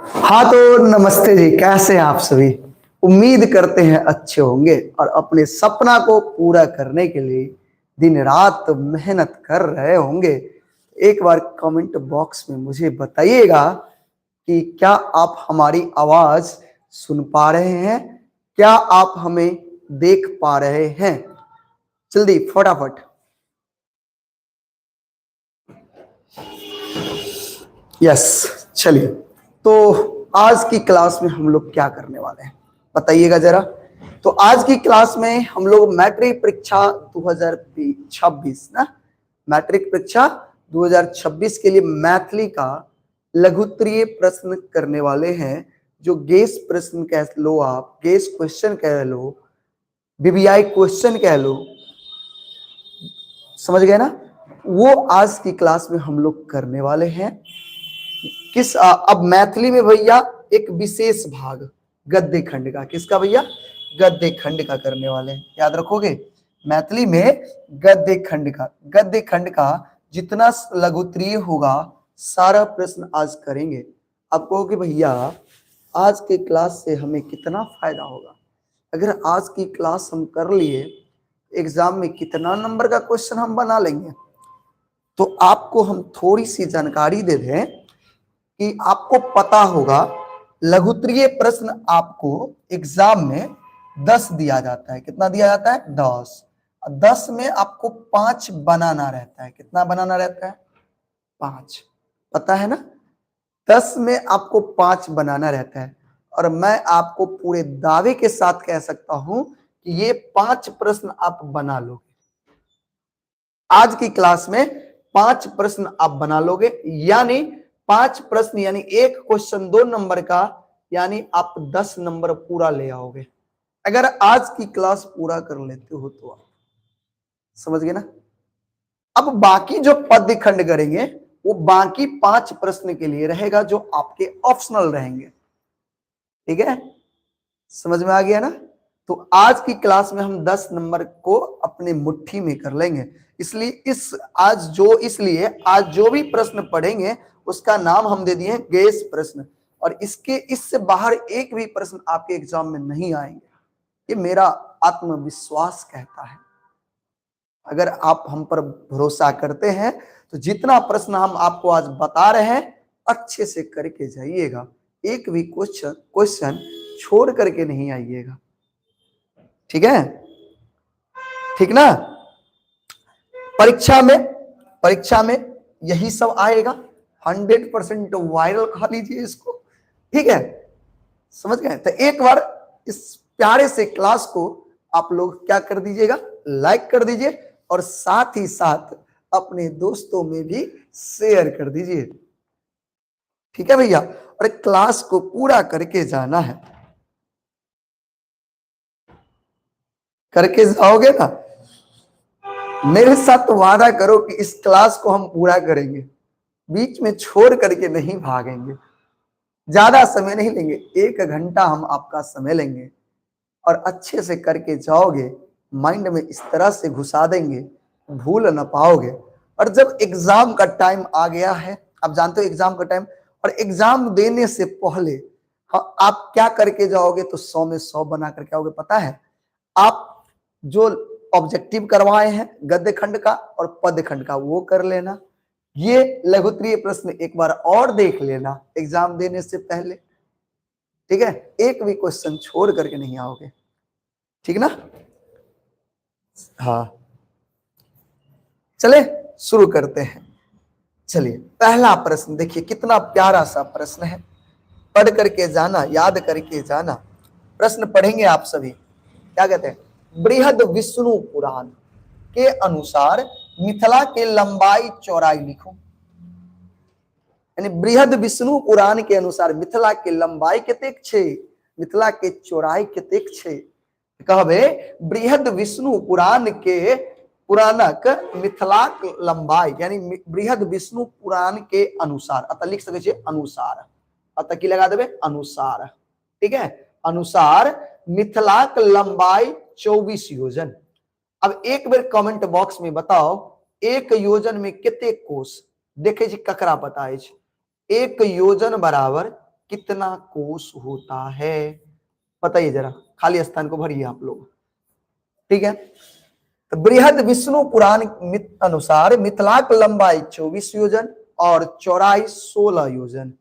हाँ तो नमस्ते जी, कैसे हैं आप सभी। उम्मीद करते हैं अच्छे होंगे और अपने सपना को पूरा करने के लिए दिन रात मेहनत कर रहे होंगे। एक बार कमेंट बॉक्स में मुझे बताइएगा कि क्या आप हमारी आवाज सुन पा रहे हैं, क्या आप हमें देख पा रहे हैं। जल्दी फटाफट। यस, चलिए। तो आज की क्लास में हम लोग क्या करने वाले हैं बताइएगा जरा। तो आज की क्लास में हम लोग मैट्रिक परीक्षा 2026 ना, मैट्रिक परीक्षा 2026 के लिए मैथिली का लघुत्तरीय प्रश्न करने वाले हैं। जो गेस प्रश्न कह लो, आप गेस क्वेश्चन कह लो, बीबीआई क्वेश्चन कह लो, समझ गए ना। वो आज की क्लास में हम लोग करने वाले हैं। अब मैथिली में भैया एक विशेष भाग गद्य खंड का, किसका भैया, गद्य खंड का करने वाले हैं, याद रखोगे। मैथिली में गद्य खंड का जितना लघुत्तरीय होगा सारा प्रश्न आज करेंगे। आप कहोगे भैया आज के क्लास से हमें कितना फायदा होगा। अगर आज की क्लास हम कर लिए, एग्जाम में कितना नंबर का क्वेश्चन हम बना लेंगे। तो आपको हम थोड़ी सी जानकारी दे दें कि आपको पता होगा लघुत्तरीय प्रश्न आपको एग्जाम में 10 दिया जाता है। कितना दिया जाता है, 10। 10 में आपको 5 बनाना रहता है। कितना बनाना रहता है, 5। पता है ना, 10 में आपको 5 बनाना रहता है। और मैं आपको पूरे दावे के साथ कह सकता हूं कि ये 5 प्रश्न आप बना लोगे। आज की क्लास में 5 प्रश्न आप बना लोगे, यानी 5 प्रश्न यानी एक क्वेश्चन 2 नंबर का, यानी आप 10 नंबर पूरा ले आओगे अगर आज की क्लास पूरा कर लेते हो तो। आप समझ गए ना। अब बाकी जो पद्य खंड करेंगे वो बाकी 5 प्रश्न के लिए रहेगा, जो आपके ऑप्शनल रहेंगे। ठीक है, समझ में आ गया ना। तो आज की क्लास में हम 10 नंबर को अपने मुट्ठी में कर लेंगे। इसलिए आज जो भी प्रश्न पढ़ेंगे उसका नाम हम दे दिए गेस प्रश्न। और इससे बाहर एक भी प्रश्न आपके एग्जाम में नहीं आएंगे, ये मेरा आत्मविश्वास कहता है। अगर आप हम पर भरोसा करते हैं तो जितना प्रश्न हम आपको आज बता रहे हैं अच्छे से करके जाइएगा। एक भी क्वेश्चन छोड़ करके नहीं आइएगा। ठीक है, ठीक ना। परीक्षा में यही सब आएगा। 100% वायरल खा लीजिए इसको। ठीक है, समझ गए। तो एक बार इस प्यारे से क्लास को आप लोग क्या कर दीजिएगा, लाइक कर दीजिए और साथ ही साथ अपने दोस्तों में भी शेयर कर दीजिए। ठीक है भैया, और क्लास को पूरा करके जाना है। करके जाओगे ना, मेरे साथ वादा करो कि इस क्लास को हम पूरा करेंगे, बीच में छोड़ करके नहीं भागेंगे। ज्यादा समय नहीं लेंगे, 1 घंटा हम आपका समय लेंगे और अच्छे से करके जाओगे। माइंड में इस तरह से घुसा देंगे, भूल ना पाओगे। और जब एग्जाम का टाइम आ गया है, आप जानते हो एग्जाम का टाइम, और एग्जाम देने से पहले आप क्या करके जाओगे, तो 100 में 100 बना करके आओगे। पता है, आप जो ऑब्जेक्टिव करवाए हैं गद्य खंड का और पद्य खंड का वो कर लेना। ये लघुत्तरीय प्रश्न एक बार और देख लेना एग्जाम देने से पहले। ठीक है, एक भी क्वेश्चन छोड़ करके नहीं आओगे। ठीक ना। हाँ, चले शुरू करते हैं। चलिए, पहला प्रश्न देखिए, कितना प्यारा सा प्रश्न है। पढ़ करके जाना, याद करके जाना। प्रश्न पढ़ेंगे आप सभी। क्या कहते हैं, बृहद विष्णु पुराण के अनुसार मिथिला के लंबाई चौड़ाई लिखो। यानी बृहद विष्णु पुराण के अनुसार मिथिला के लंबाई कतेक छे, मिथिला के चौड़ाई कतेक छे। कहबे बृहद विष्णु पुराण के पुराणक मिथिलाक लंबाई, यानी बृहद विष्णु पुराण के अनुसार, अतः लिख सके छे अनुसार, अतः की लगा देबे अनुसार। ठीक है, अनुसार मिथिलाक लंबाई 24 योजन। अब एक बार कमेंट बॉक्स में बताओ, एक योजन में कतेक कोष। देखे जी ककरा बताए, एक योजन बराबर कितना कोस होता है? बताइए जरा, खाली स्थान को भरिए आप लोग। ठीक है, तो बृहद विष्णु पुराण अनुसार मिथिलाक लंबाई 24 योजन और चौड़ाई 16 योजन,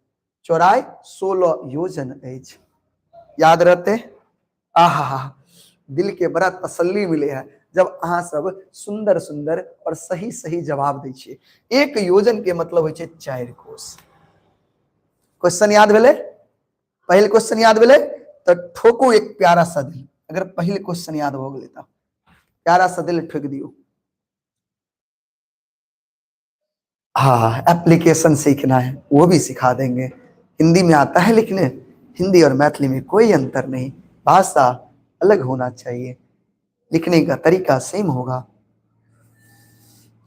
चौड़ाई 16 योजन अछि। याद रहते? आहा, दिल के बड़ा तसल्ली मिले है जब अहाँ सब सुंदर सुंदर और सही सही जवाब दै छियै। एक योजन के मतलब होइ छै 4 कोस। क्वेश्चन याद भेले? पहले क्वेश्चन याद भेले तो ठोकू एक प्यारा सा दिल। अगर पहले क्वेश्चन याद हो गए तो प्यारा सा दिल ठोक दियो। हाँ, एप्लीकेशन सीखना है वो भी सिखा देंगे। हिंदी में आता है लिखने, हिंदी और मैथिली में कोई अंतर नहीं, भाषा अलग होना चाहिए, लिखने का तरीका सेम होगा।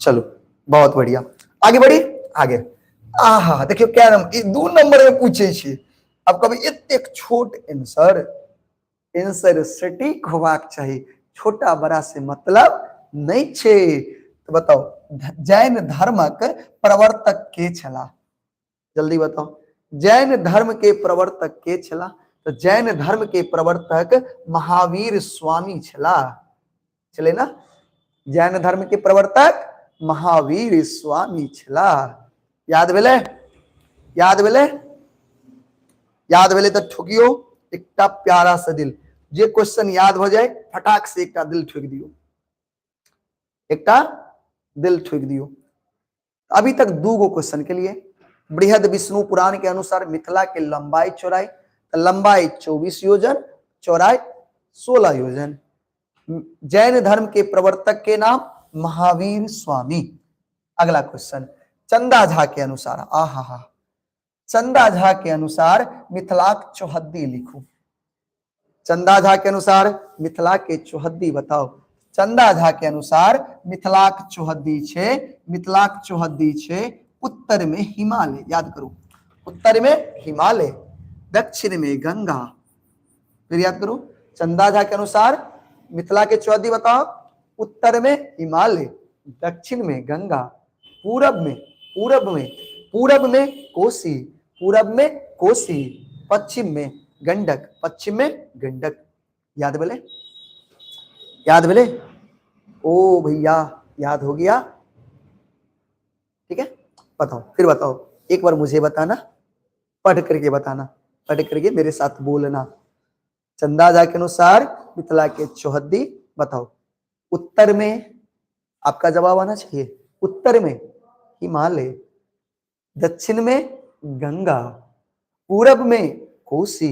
चलो बहुत बढ़िया, आगे बढ़ी आगे। आहा, देखियो क्या दो नंबर में पूछे छी। अब कभी एक छोट आंसर, आंसर सटीक होबाक चाहिए, छोटा बड़ा से मतलब नहीं छे। तो बताओ, जैन धर्मक प्रवर्तक के छला? जल्दी बताओ, जैन धर्म के प्रवर्तक के छला? तो जैन धर्म के प्रवर्तक महावीर स्वामी छला, चले ना? जैन धर्म के प्रवर्तक महावीर स्वामी छला। याद भेले? याद भेले? याद भेले तो ठोकियो एकटा प्यारा सा दिल। जे क्वेश्चन याद हो जाए फटाक से एकटा दिल ठोक दियो, एकटा दिल ठोक दियो। अभी तक 2 क्वेश्चन के लिए। बृहद विष्णु पुराण के अनुसार मिथिला के लंबाई चौड़ाई, लंबाई 24 योजन, चौड़ाई 16 योजन। जैन धर्म के प्रवर्तक के नाम महावीर स्वामी। अगला क्वेश्चन, चंदा झा के अनुसार, आहा, चंदा झा के अनुसार मिथिलाक चौहद्दी लिखो। चंदा झा के अनुसार मिथिला के चौहद्दी बताओ। चंदा झा के अनुसार मिथिलाक चौहद्दी छे, मिथिलाक चौहद्दी छे उत्तर में हिमालय। याद करो, उत्तर में हिमालय, दक्षिण में गंगा। फिर याद करो, चंदा झा के अनुसार मिथिला के चौहद्दी बताओ। उत्तर में हिमालय, दक्षिण में गंगा, पूरब में कोसी, पूरब में कोसी, पश्चिम में गंडक, पश्चिम में गंडक। याद बोले? याद बोले? ओ भैया याद हो गया? ठीक है, बताओ, फिर बताओ, एक बार मुझे बताना, पढ़ करके बताना, पढ़ करके मेरे साथ बोलना। चंदा झा के अनुसार मिथिला के चौहद्दी बताओ। उत्तर में आपका जवाब आना चाहिए, उत्तर में हिमालय, दक्षिण में गंगा, पूरब में कोसी,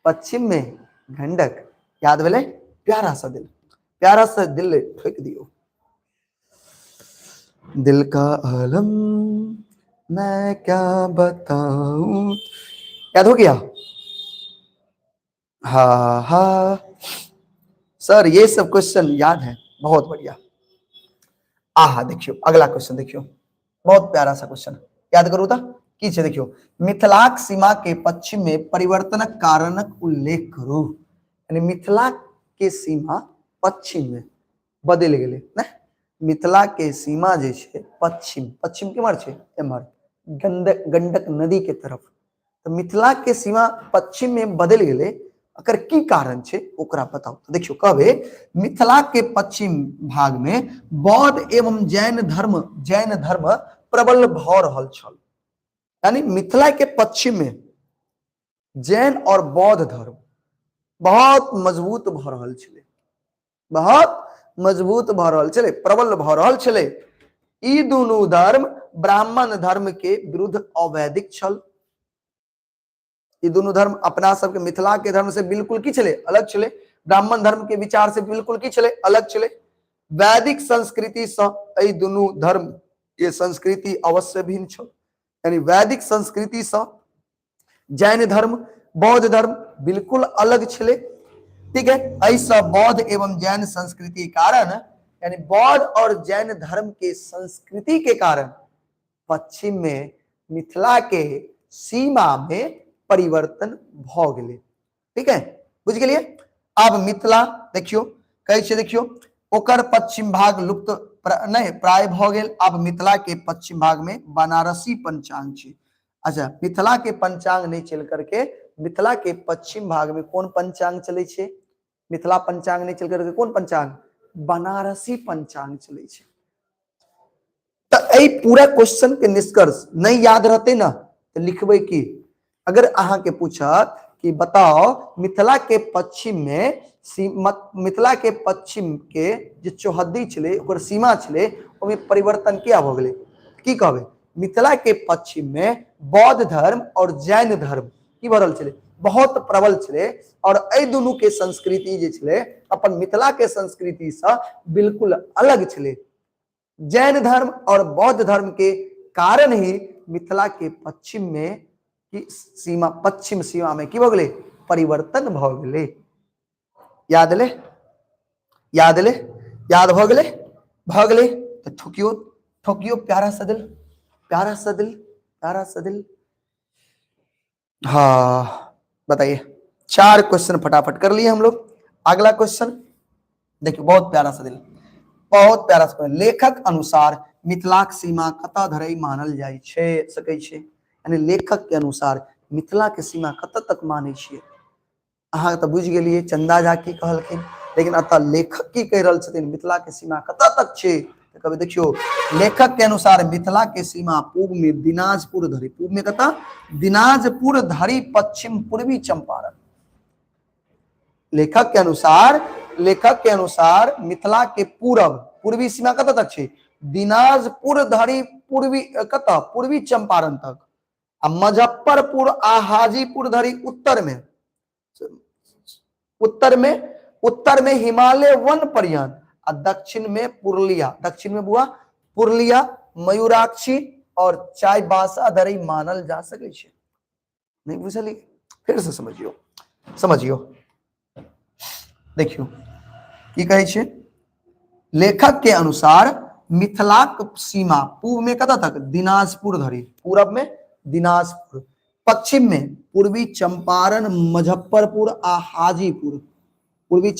पश्चिम में गंडक। याद भेले? प्यारा सा दिल, प्यारा सा दिल ठोक दियो। दिल का आलम मैं क्या बताऊं। याद हो गया? हाँ हाँ सर, ये सब क्वेश्चन याद है, बहुत बढ़िया। आहा, देखियो अगला क्वेश्चन, देखियो बहुत प्यारा सा क्वेश्चन, याद करो था की छे। देखियो, मिथिलाक सीमा के पश्चिम में परिवर्तनक कारणक उल्लेख करू। यानी मिथिला के सीमा पश्चिम में बदल गेले ना। मिथिला के सीमा जे छे पश्चिम, पश्चिम केमर छे? एमर गंडक नदी के तरफ। तो मिथिला के सीमा पश्चिम में बदल गेले, अकर की कारण छे ओकरा बताओ। तो देखियो, कहबे मिथिला के पश्चिम भाग में बौद्ध एवं जैन धर्म प्रबल भ रहल छल। यानी मिथिला के पश्चिम में जैन और बौद्ध धर्म बहुत मजबूत भ रहल छले, बहुत मजबूत भ रहल छले, प्रबल भ रहल छले। ई दुनू धर्म ब्राह्मण धर्म के विरुद्ध अवैधिक छल। ई दुनू धर्म अपना सबके मिथिला के धर्म से बिल्कुल की छले? अलग छले। ब्राह्मण धर्म के विचार से बिल्कुल की छले? अलग छले। वैदिक संस्कृति से ई दुनू धर्म ये संस्कृति अवश्य भिन्न छल। यानी वैदिक संस्कृति से जैन धर्म, बौद्ध धर्म बिल्कुल अलग छले। ठीक है, ऐसा बौद्ध एवं जैन संस्कृति के कारण, यानी बौद्ध और जैन धर्म के संस्कृति के कारण पश्चिम में मिथिला के सीमा में परिवर्तन भ गेले। ठीक है, बुझ गेलिए? अब मिथिला देखियो, कहे छे देखियो, ओकर पश्चिम भाग लुप्त नहीं प्राय भ गेल। अब मिथिला के पश्चिम भाग में बनारसी पंचांग छे। अच्छा, मिथिला के पंचांग नहीं चल करके मिथिला के पश्चिम भाग में कौन पंचांग चले छे? मिथिला पंचांग नहीं चल करके कौन पंचांग? बनारसी पंचांग चले छे। तो ए पूरा क्वेश्चन के निष्कर्ष नहीं याद रहते ना तो लिखबे की, अगर अहाँ के पूछत कि बताओ मिथिला के पश्चिम में मिथिला के पश्चिम के जे चौहद्दी छले ओकर सीमा छले ओमे परिवर्तन क्या भ गेलै, की कहबे? मिथिला के पश्चिम में बौद्ध धर्म और जैन धर्म की भरल छले, बहुत प्रबल छले और ए दुनू के संस्कृति जे छले अपन मिथिला के संस्कृति से बिल्कुल अलग छले। जैन धर्म और बौद्ध धर्म के कारण ही मिथिला के पश्चिम में की सीमा, पश्चिम सीमा में की भ गेलै? परिवर्तन भ गेलै। याद ले, याद ले, याद भ गेलै, भ गेलै तो ठोकियो, ठोकियो प्यारा सा दिल, प्यारा सा दिल, प्यारा सा दिल। हाँ बताइए, 4 क्वेश्चन फटाफट कर लिए हम लोग। अगला क्वेश्चन देखिए, बहुत प्यारा सा दिल, बहुत प्यारा सा। लेखक अनुसार मिथिलाक सीमा कतऽ धरि मानल जाइ छै सकै छै? यानी लेखक के अनुसार मिथिला के सीमा कतऽ तक मानै छियै? अहाँ तऽ बुझि गेलियै चंदा झा की कहलखिन, लेकिन अतः लेखक की कहि रहल छथिन मिथिला के सीमा कतऽ तक छै? तो कभी देखियो, लेखक के अनुसार मिथिला के सीमा पूर्व में दिनाजपुर धरि, पूर्व में कतऽ? दिनाजपुर धरि, पश्चिम पूर्वी चंपारण। लेखक के अनुसार, लेखक के अनुसार मिथिला के पूरब, पूर्वी सीमा कतऽ तक छै? दिनाजपुर धरि, पूर्वी कतऽ? पूर्वी चंपारण तक। आ मुजफ्फरपुर आ हाजीपुर धरि उत्तर में, उत्तर में हिमालय वन पर्यंत आ दक्षिण में पुरुलिया, दक्षिण में बुआ पुरुलिया, मयूराक्षी और चाईबासा धरि मानल जा सकै छै। नहीं बुझलिए? फिर से समझियो, समझियो। देखियो की कहे छै, लेखक के अनुसार मिथिलाक सीमा पूर्व में कतऽ तक? दिनाजपुर धरि, पूरब में दिनाजपुर, पश्चिम में पूर्वी चंपारण, मुजफ्फरपुर आ हाजीपुर। पूर्वी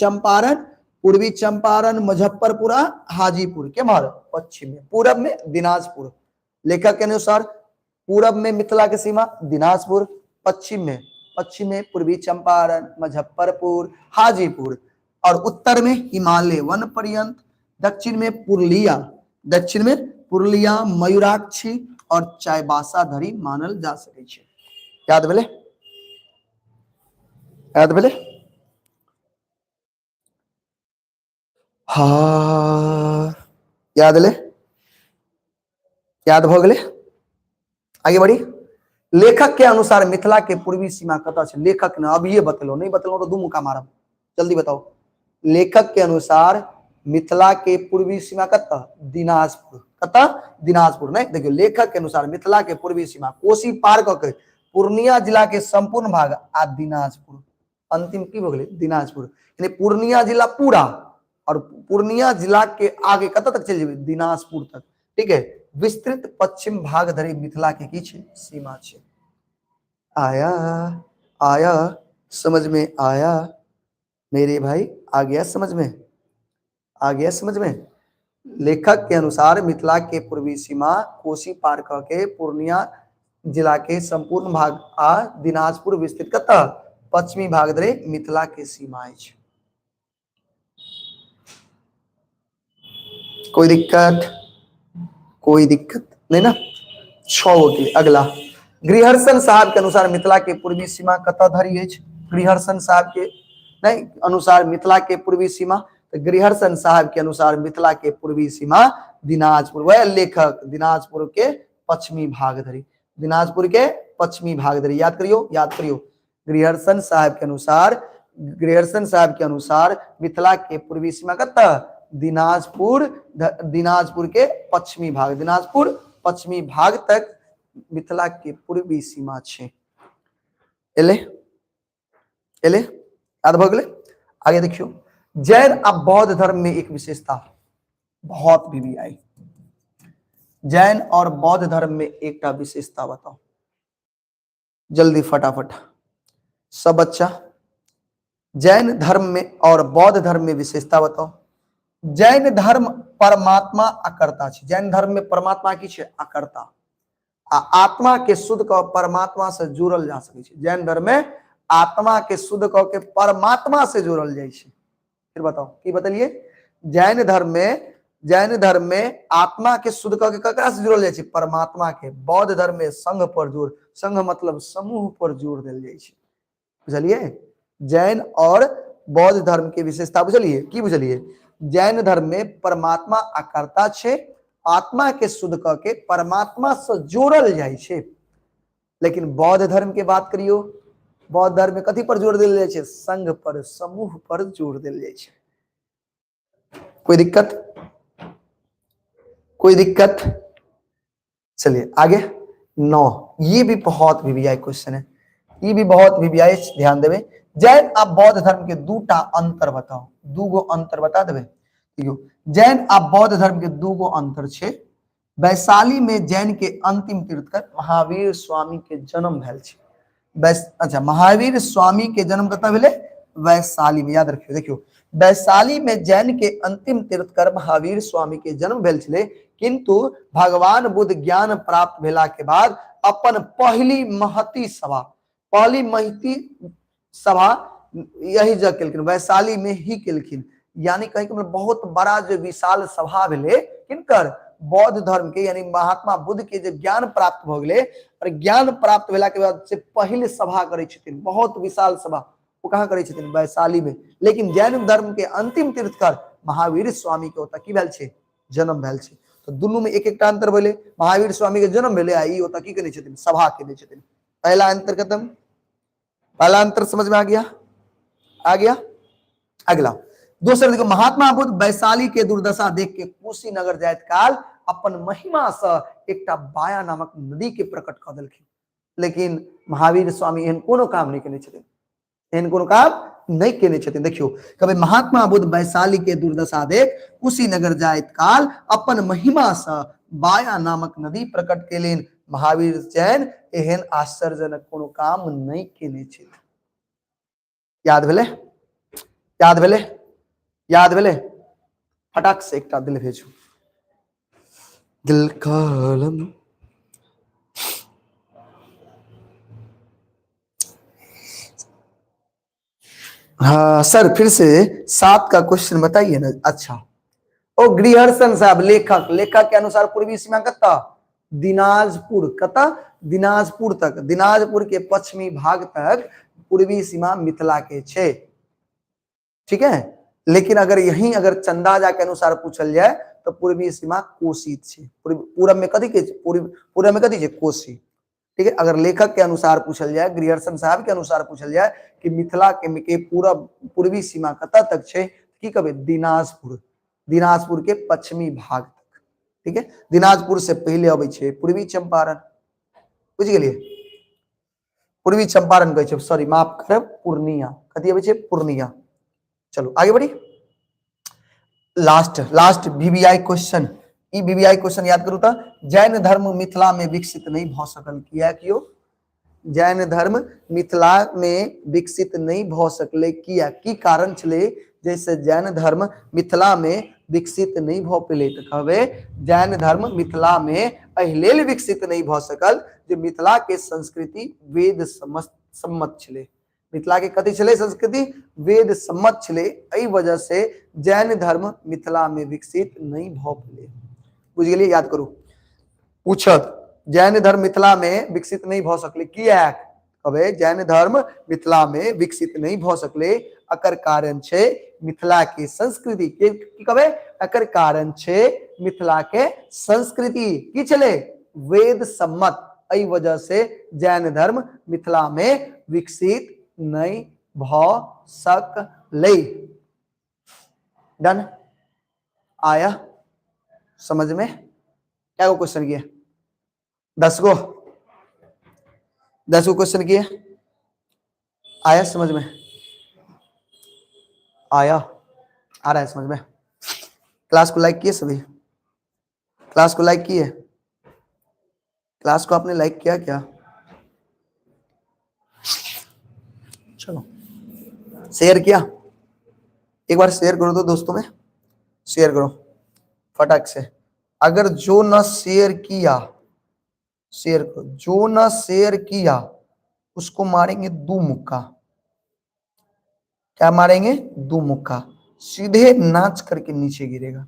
चंपारण, मुजफ्फरपुर आ हाजीपुर के मार पश्चिम में, पूरब में दिनाजपुर। लेखक के अनुसार पूरब में मिथिला की सीमा दिनाजपुर, पश्चिम में पूर्वी चंपारण, मुजफ्फरपुर, हाजीपुर और उत्तर में हिमालय वन पर्यंत, दक्षिण में पुरुलिया, मयूराक्षी और चाईबासा धरि मानल जा सकै छै। याद भेले? याद भेले? हाँ याद ले, याद भ गेले? आगे बढ़ी। लेखक के अनुसार मिथिला के पूर्वी सीमा कतऽ छै? लेखक ने अब ये बतलो, नहीं बतलो तो दू मुका मारब, जल्दी बताओ। लेखक के अनुसार मिथिला के पूर्वी सीमा कतऽ? दिनाजपुर। कतऽ? दिनाजपुर। नहीं देखियो, लेखक के अनुसार मिथिला के पूर्वी सीमा कोसी पार क के पूर्णिया जिला के संपूर्ण भाग आ दिनाजपुर, अंतिम की भ गेलै? दिनाजपुर। यानी पूर्णिया जिला पूरा और पूर्णिया जिला के आगे कतऽ तक चल जेबै? दिनाजपुर तक। ठीक है, विस्तृत पश्चिम भाग धरि मिथिला के की छै? सीमा छै। आया आया समझ में आया मेरे भाई? आ गया समझ में? आ गया समझ में? लेखक के अनुसार मिथिला के पूर्वी सीमा कोसी पार क के पूर्णिया जिला के संपूर्ण भाग आ दिनाजपुर विस्तृत कतऽ? पश्चिमी भाग धरि मिथिला के सीमा अछि। कोई दिक्कत? कोई दिक्कत नहीं ना? 6 होती। अगला, गृहर्षण साहब के अनुसार मिथिला के पूर्वी सीमा कतऽ धरि अछि? गृहर्षण साहब के नहीं अनुसार मिथिला के पूर्वी सीमा, तो गृहर्षण साहब के अनुसार मिथिला के पूर्वी सीमा दिनाजपुर, वह लेखक दिनाजपुर के पश्चिमी भाग धरि, दिनाजपुर के पश्चिमी भाग धरि। याद करियो, याद करियो। गृहर्षण साहब के अनुसार मिथिला के पूर्वी सीमा कतऽ? दिनाजपुर, दिनाजपुर के पश्चिमी भाग, दिनाजपुर पश्चिमी भाग तक मिथिला के पूर्वी सीमा छै। एले एले याद भ गेलै? आगे देखियो, जैन आ बौद्ध धर्म में एक विशेषता बहुत भी आई। जैन और बौद्ध धर्म में एक विशेषता बताओ जल्दी फटाफट सब बच्चा। जैन धर्म में और बौद्ध धर्म में विशेषता बताओ। जैन धर्म परमात्मा अकर्ता छै। जैन धर्म में परमात्मा की छै? अकर्ता। आत्मा के शुद्ध क परमात्मा से जोड़ल जा सकै छै। जैन धर्म में आत्मा के शुद्ध क के परमात्मा से जोड़ल जाइ छै। फिर बताओ की बतलिए, जैन धर्म में आत्मा के शुद्ध क के ककरा से जोड़ल जाइ छै, परमात्मा के। बौद्ध धर्म में संघ पर जोड़, संघ मतलब समूह पर जोड़ देल जाइ छै। बुझलिए, जैन और बौद्ध धर्म के विशेषता बुझलिए, की बुझलिए, जैन धर्म में परमात्मा अकर्ता छे, आत्मा के शुद्ध क के परमात्मा से जोड़ल जाइ छे। लेकिन बौद्ध धर्म के बात करियो, बौद्ध धर्म में कथी पर जोड़ देल जाइ छे, संघ पर, समूह पर जोड़ देल जाइ छे। कोई दिक्कत, कोई दिक्कत? चलिए आगे। 9, ये भी बहुत वीवीआई क्वेश्चन है, ये भी बहुत वीवीआई, ध्यान देवे। जैन आ बौद्ध धर्म के दूटा अंतर बताओ, दूगो अंतर बता देवे। जैन आ बौद्ध धर्म के दूगो अंतर छे। वैशाली में जैन के अंतिम तीर्थकर महावीर स्वामी के जन्म भेल छे। अच्छा, महावीर स्वामी के जन्म कतऽ भेले, वैशाली में, याद रखियो। देखियो, वैशाली में जैन के अंतिम तीर्थकर महावीर स्वामी के जन्म भेल छले, किंतु भगवान बुद्ध ज्ञान प्राप्त भेला के बाद अपन पहली महती सभा, पहली महती सभा यही जगह केलखिन, वैशाली में ही केलखिन। यानी कहीं मतलब बहुत बड़ा जो विशाल सभा भेले किनकर, बौद्ध धर्म के, यानी महात्मा बुद्ध के जब ज्ञान प्राप्त भ गेले, और ज्ञान प्राप्त भेला के बाद से पहले सभा करे छथिन, बहुत विशाल सभा, वो कहाँ करे छथिन, वैशाली में। लेकिन जैन धर्म के अंतिम तीर्थकर महावीर स्वामी के ओतऽ की भेल छे, जन्म भेल छे। तो दुनू में एक एकटा अंतर भेले, महावीर स्वामी के जन्म भेले, आ ई ओतऽ की केने छथिन, सभा केने छथिन। पहला अंतर खत्म, पहला अंतर समझ में आ गया, आ गया। अगला दोसर देखो, महात्मा बुद्ध वैशाली के दुर्दशा देख के कुशीनगर जाइत काल अपन महिमा से एकटा बाया नामक नदी के प्रकट क देलखिन। लेकिन महावीर स्वामी एहन कोनो काम नहीं केने छथिन, एहन कोनो काम नहीं केने छथिन। देखियो, कभी महात्मा बुद्ध वैशाली के दुर्दशा देख कुशीनगर जाइत काल अपन महिमा से बाया नामक नदी प्रकट केलेन। महावीर जैन एहन आश्चर्यजनक कोनो काम नहीं केने छथिन। याद भेले, याद भेले, याद भेले? फटाक से एकटा दिल भेजू, दिल कलम। हाँ सर, फिर से 7 का क्वेश्चन बताइए ना। अच्छा, ओ गृहर्षण साहब, लेखक, लेखक के अनुसार पूर्वी सीमा कत्ता, दिनाजपुर, कता, दिनाजपुर तक, दिनाजपुर के पश्चिमी भाग तक पूर्वी सीमा मिथिला के छे। ठीक है, लेकिन अगर यहीं अगर चंदाजा के अनुसार पूछल जाए तो पूर्वी सीमा कोशी छे। पूरब में कथी के, पूरब में कथी छे, कोशी। ठीक है, अगर लेखक के अनुसार पूछल जाए, गृहर्षण साहब के अनुसार पूछल जाए कि मिथिला के पूरब पूर्वी सीमा कतऽ तक छे, की कहबे, दिनाजपुर, दिनाजपुर के पश्चिमी भाग तक। ठीक है, दिनाजपुर से पहले अबै छे पूर्वी चंपारण, बुझ गेलिए, पूर्वी चंपारण कहै छे, सॉरी माफ करब, पूर्णिया, कथी अबै छे, पूर्णिया। चलो आगे बढ़ी। लास्ट वीवीआई क्वेश्चन, ई वीवीआई क्वेश्चन याद करू तो, जैन धर्म मिथिला में विकसित नहीं भ सकल, किया कियो, जैन धर्म मिथिला में विकसित नहीं भ सकले, किया, की कारण छले, जैसे जैन धर्म मिथिला में विकसित नहीं भ पेले, तो कहबे जैन धर्म मिथिला में एहि लेल विकसित नहीं भ सकल जे मिथिला के संस्कृति वेद सम्मत छले। मिथिला के कथी छले, संस्कृति वेद सम्मत छले, एहि वजह से जैन धर्म मिथिला में विकसित नहीं भ पेले। बुझ गेलिए, याद करू। पूछत जैन धर्म मिथिला में विकसित नहीं भ सकले, किया, कहबे जैन धर्म मिथिला में विकसित नहीं भ सकले, अकर कारण छे मिथिला के संस्कृति के, की कहबे, अकर कारण छे मिथिला के संस्कृति की छले, वेद सम्मत, एहि वजह से जैन धर्म मिथिला में विकसित नहीं भ सकले। डन, आया समझ में? क्या क्वेश्चन किया, 10 गो क्वेश्चन किए, आया समझ में, आया, आ रहा है समझ में? क्लास को लाइक किए सभी, क्लास को लाइक किए, क्लास को आपने लाइक किया क्या? चलो शेयर किया, एक बार शेयर करो तो दोस्तों में, शेयर करो फटाक से। अगर जो न शेयर किया शेयर करो, जो ना शेयर किया उसको मारेंगे दो मुक्का। क्या मारेंगे? दो मुक्का। सीधे नाच करके नीचे गिरेगा।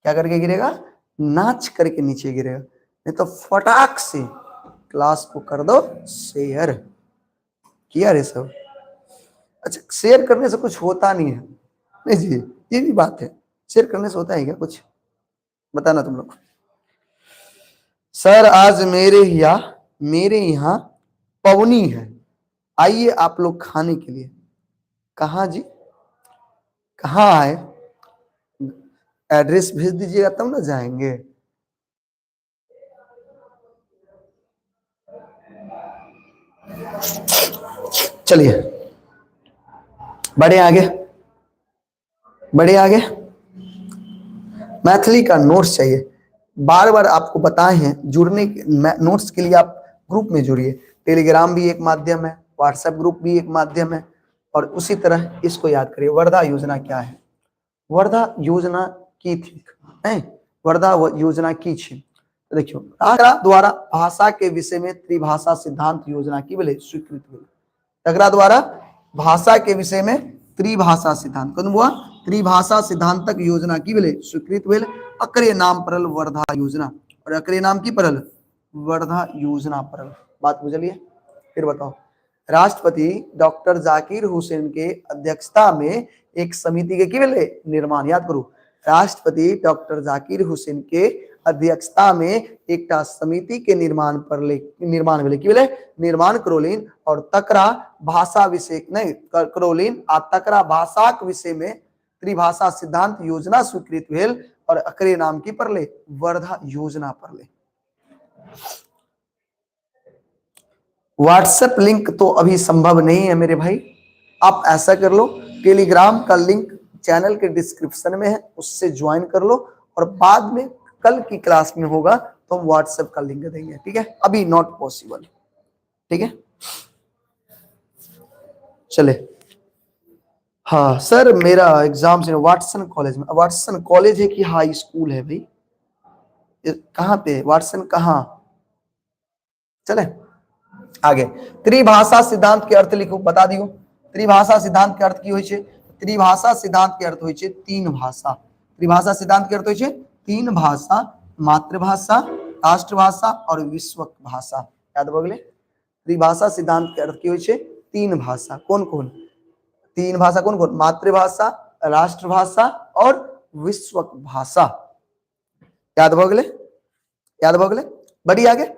क्या करके गिरेगा? नाच करके नीचे गिरेगा। नहीं तो फटाक से क्लास को कर दो शेयर। किया रे सब? अच्छा, शेयर करने से कुछ होता नहीं है? नहीं जी, ये भी बात है। शेयर करने से होता है क्या कुछ? बताना तुम लोग। सर आज मेरे यहाँ पवनी है, आइए आप लोग खाने के लिए। कहाँ जी? कहाँ आए? एड्रेस भेज दीजिएगा तब ना जाएंगे। चलिए बढ़े आगे, बढ़े आगे। मैथिली का नोट्स चाहिए, बार बार आपको बताए हैं जुड़ने नोट्स के लिए आप ग्रुप में जुड़िए। टेलीग्राम भी एक माध्यम है, व्हाट्सएप ग्रुप भी एक माध्यम है। और उसी तरह इसको याद करिए, वर्धा योजना क्या है? वर्धा योजना की थी नहीं, वर्धा योजना की छे। तो देखियो, तकरा द्वारा भाषा के विषय में त्रिभाषा सिद्धांत योजना की बोले स्वीकृत हुई। तकरा द्वारा भाषा के विषय में त्रिभाषा सिद्धांत कौन हुआ? त्रिभाषा सिद्धांतक योजना की बोले स्वीकृत हुई। अकरे नाम परल वर्धा योजना, और अकरे नाम की परल वर्धा योजना परल। बात बुझलिए? फिर बताओ। राष्ट्रपति डॉक्टर जाकिर हुसैन के अध्यक्षता में एक समिति के बोले निर्माण, याद करो। राष्ट्रपति डॉक्टर जाकिर हुसैन के अध्यक्षता में एक समिति के निर्माण पर निर्माण भेले, की बोले निर्माण करोलीन। और तकरा भाषा विषय नहीं करोलीन आ तकरा भाषाक विषय में त्रिभाषा सिद्धांत योजना स्वीकृत भेल। और अकरे नाम की परले वर्धा योजना परले। व्हाट्सएप लिंक तो अभी संभव नहीं है मेरे भाई। आप ऐसा कर लो, टेलीग्राम का लिंक चैनल के डिस्क्रिप्शन में है, उससे ज्वाइन कर लो। और बाद में कल की क्लास में होगा तो हम व्हाट्सएप का लिंक देंगे, ठीक है? अभी नॉट पॉसिबल, ठीक है? चले। हाँ सर, मेरा एग्जाम से वाटसन कॉलेज में। वाटसन कॉलेज है कि हाई स्कूल है भाई? कहाँ पे वाटसन? कहाँ? चले आगे। त्रिभाषा सिद्धांत के अर्थ लिखो, बता दियो। त्रिभाषा सिद्धांत के अर्थ की होय छे? त्रिभाषा सिद्धांत के अर्थ होय छे तीन भाषा। त्रिभाषा सिद्धांत के अर्थ होय छे तीन भाषा, मातृभाषा, राष्ट्रभाषा और विश्वक भाषा। याद भ गेलै? त्रिभाषा सिद्धांत के अर्थ की होय छे तीन भाषा। कौन कौन? तीन भाषा कौन कौन? मातृभाषा, राष्ट्रभाषा और विश्वक भाषा। याद भ गेलै? याद भ गेलै? बढ़ी आगे,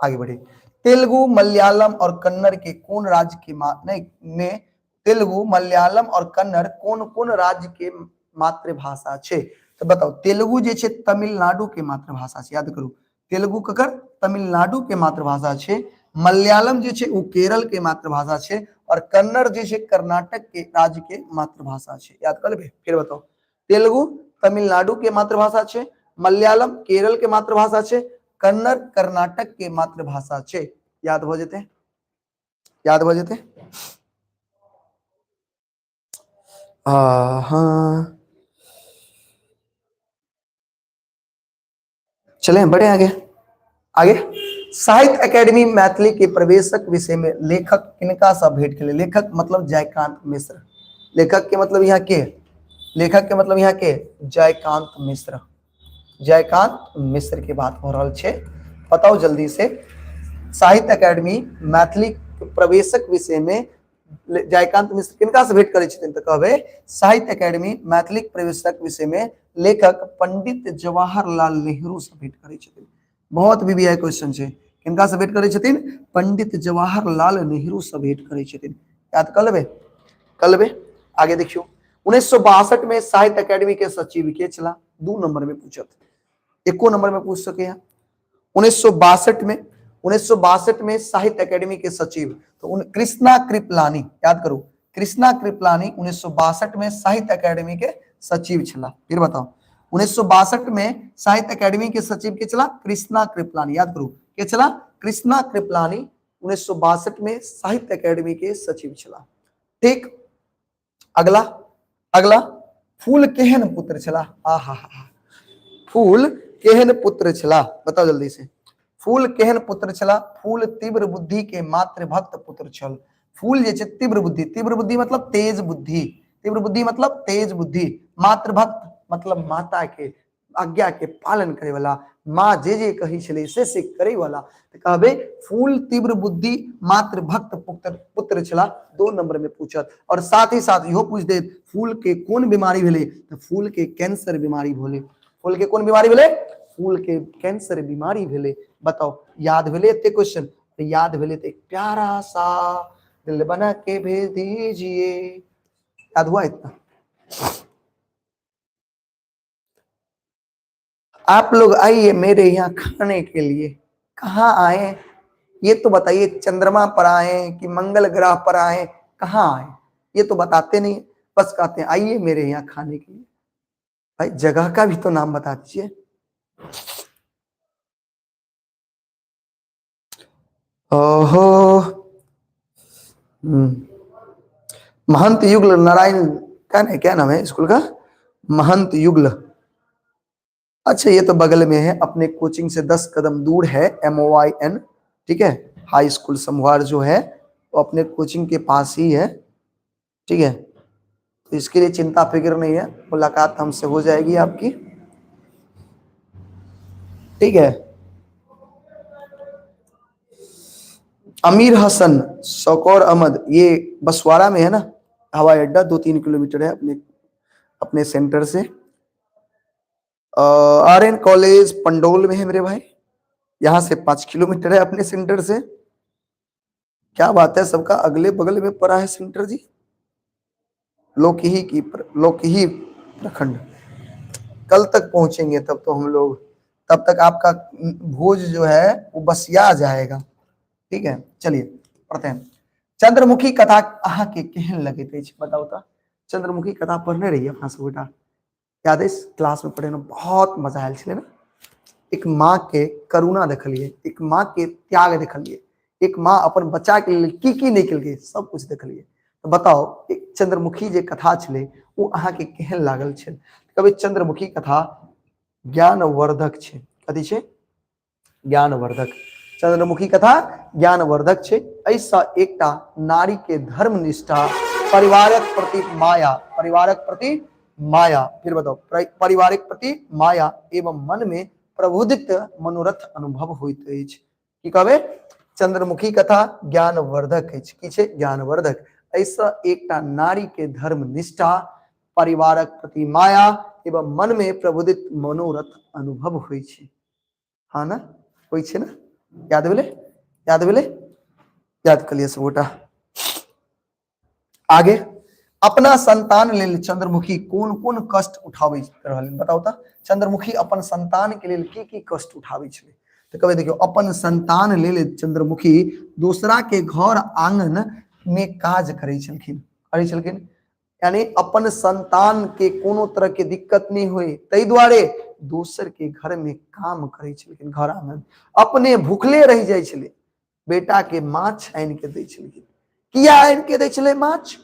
आगे बढ़ी। तेलुगु, मलयालम और कन्नड़ के कौन राज्य के नहीं में तेलुगु, मलयालम और कन्नड़ कौन कौन राज्य के मातृभाषा छे? तो बताओ। तेलुगु जे छे तमिलनाडु के मातृभाषा छे, याद करो। तेलुगु ककर तमिलनाडु के मातृभाषा छे। मलयालम जे छे वो केरल के मातृभाषा छे। और कन्नड़ जे छे कर्नाटक के राज्य के मातृभाषा छे। याद कर लेबे? फिर बताओ। तेलुगु तमिलनाडु के मातृभाषा छे, मलयालम केरल के मातृभाषा छे, कन्नड़ कर्नाटक के मातृभाषा छे। याद हो जेते? याद हो जेते? हाँ, चले बढ़े आगे। आगे, साहित्य अकेडमी मैथिली के प्रवेशक विषय में लेखक किनका सा भेंट के लिए? लेखक मतलब जयकांत मिश्र। लेखक के मतलब यहाँ के? लेखक के मतलब यहाँ के? जयकांत मिश्र। जयकांत मिश्र की बात हो रहा छे। बताओ जल्दी से। साहित्य अकेडमी मैथिली प्रवेशक विषय में जयकांत मिश्र किनका से भेंट करे छथिन? तो कहबे साहित्य अकेडमी मैथिली प्रवेशक विषय में लेखक पंडित जवाहरलाल नेहरू से भेंट करे छथिन। बहुत बीबीआई क्वेश्चन छे। किनका से भेंट करे छथिन? पंडित जवाहरलाल नेहरू से भेंट करे छथिन। याद कर लेबे? कर लेबे? आगे देखियो। 1962 में साहित्य अकेडमी के सचिव के चला? 2 नंबर में पूछत, 1 नंबर में पूछ सके हैं। 1962 में साहित्य अकेडमी के सचिव तो कृष्णा कृपलानी। याद करो, कृष्णा कृपलानी 1962 में साहित्य अकेडमी के सचिव छला। फिर बताओ। 1962 में साहित्य अकेडमी के सचिव के चला? कृष्णा कृपलानी। याद करो के चला? कृष्णा कृपलानी 1962 में साहित्य अकेडमी के सचिव छला। ठीक। अगला, अगला, फूल केहन पुत्र छला? फूल केहन पुत्र छला? बताओ जल्दी से। फूल केहन पुत्र छला, फूल तीव्र बुद्धि के मात्र भक्त पुत्र छल। फूल जे छै तीव्र बुद्धि मतलब तेज बुद्धि, तीव्र बुद्धि मतलब तेज बुद्धि, मात्र भक्त मतलब माता के आज्ञा के पालन करे वाला, माँ जे कही छले से करे वाला। तो कहबे फूल तीव्र बुद्धि मात्र भक्त पुत्र पुत्र छला, 2 नंबर में पूछत। और साथ ही साथ इहो पूछ दे फूल के कौन बीमारी भेले, तो फूल के कैंसर बीमारी भेले। फूल के कौन बीमारी भेले, फूल के कैंसर बीमारी भेले। बताओ याद भेले एते क्वेश्चन, याद भेले तो एक प्यारा सा दिल बना के भेज दीजिए। याद हुआ इतना? आप लोग आइए मेरे यहाँ खाने के लिए। कहाँ आए ये तो बताइए, चंद्रमा पर आए कि मंगल ग्रह पर आए, कहाँ आए ये तो बताते नहीं, बस कहते हैं आइए मेरे यहाँ खाने के लिए। भाई जगह का भी तो नाम बता दीजिए। ओहो, महंत युगल नारायण, क्या नाम है स्कूल का? महंत युगल। अच्छा ये तो बगल में है, अपने कोचिंग से 10 कदम दूर है, MOIN, ठीक है, हाई स्कूल समवार जो है वो अपने कोचिंग के पास ही है, ठीक है। तो इसके लिए चिंता फिक्र नहीं है, मुलाकात हमसे हो जाएगी आपकी, ठीक है। अमीर हसन, शौकौर अहमद, ये बसवाड़ा में है ना, हवाई अड्डा 2-3 किलोमीटर है अपने अपने सेंटर से। RN कॉलेज पंडोल में है मेरे भाई, यहाँ से 5 किलोमीटर है अपने सेंटर से। क्या बात है, सबका अगले बगल में पड़ा है सेंटर जी। लोकही प्रखंड। कल तक पहुंचेंगे तब तो हम लोग, तब तक आपका भोज जो है वो बसिया जाएगा, ठीक है। चलिए पढ़ते हैं। चंद्रमुखी कथा अहाँ के केहन लगैत अछि, बताओ तो। चंद्रमुखी कथा पढ़ने रहिए अपना सब बेटा, याद है क्लास में पढ़े में बहुत मजा आयल छलै ना। एक माँ के करुणा देखलिए, एक माँ के त्याग देखलिए, एक माँ अपन बच्चा के लिए की नहीं केलकै, सब कुछ देखलिए। तो बताओ एक चंद्रमुखी जे कथा छलै वो अहाँ के केहन लागल छल? कभी चंद्रमुखी कथा ज्ञानवर्धक छै, कथी छै? ज्ञानवर्धक। चंद्रमुखी कथा ज्ञानवर्धक छै। ऐसा एकटा नारी के धर्मनिष्ठा, परिवारक प्रति माया, परिवारक प्रति माया, फिर बताओ परिवारक प्रति माया एवं मन में प्रबोधित मनोरथ अनुभव होइत अछि। की कहबे? चंद्रमुखी कथा ज्ञानवर्धक अछि, की छै? ज्ञानवर्धक। ऐसा एकटा नारी के धर्म निष्ठा, परिवारक प्रति माया एवं मन में प्रबोधित मनोरथ अनुभव होइ छै। हाँ ना, होइ छै ना? याद भेले? याद भेले? याद कलिए सब गोटा। आगे, अपना संतान लेल चंद्रमुखी कोन कोन कष्ट उठाबै रहल, बताओ तो। चंद्रमुखी अपन संतान के लेल की कष्ट उठाबै छलै? तो कभी देखियो, अपन संतान लेल चंद्रमुखी दूसरा के घर आंगन में काज करै छलखिन, यानी अपन संतान के कोनो तरह के दिक्कत नहीं हुए तै दुआरे दोसर के घर में काम करै छलखिन, घर आंगन। अपने भूखले रह जाय छलै, बेटा के माछ आनि के दै छलखिन। किया आनि के दै छलै माछ?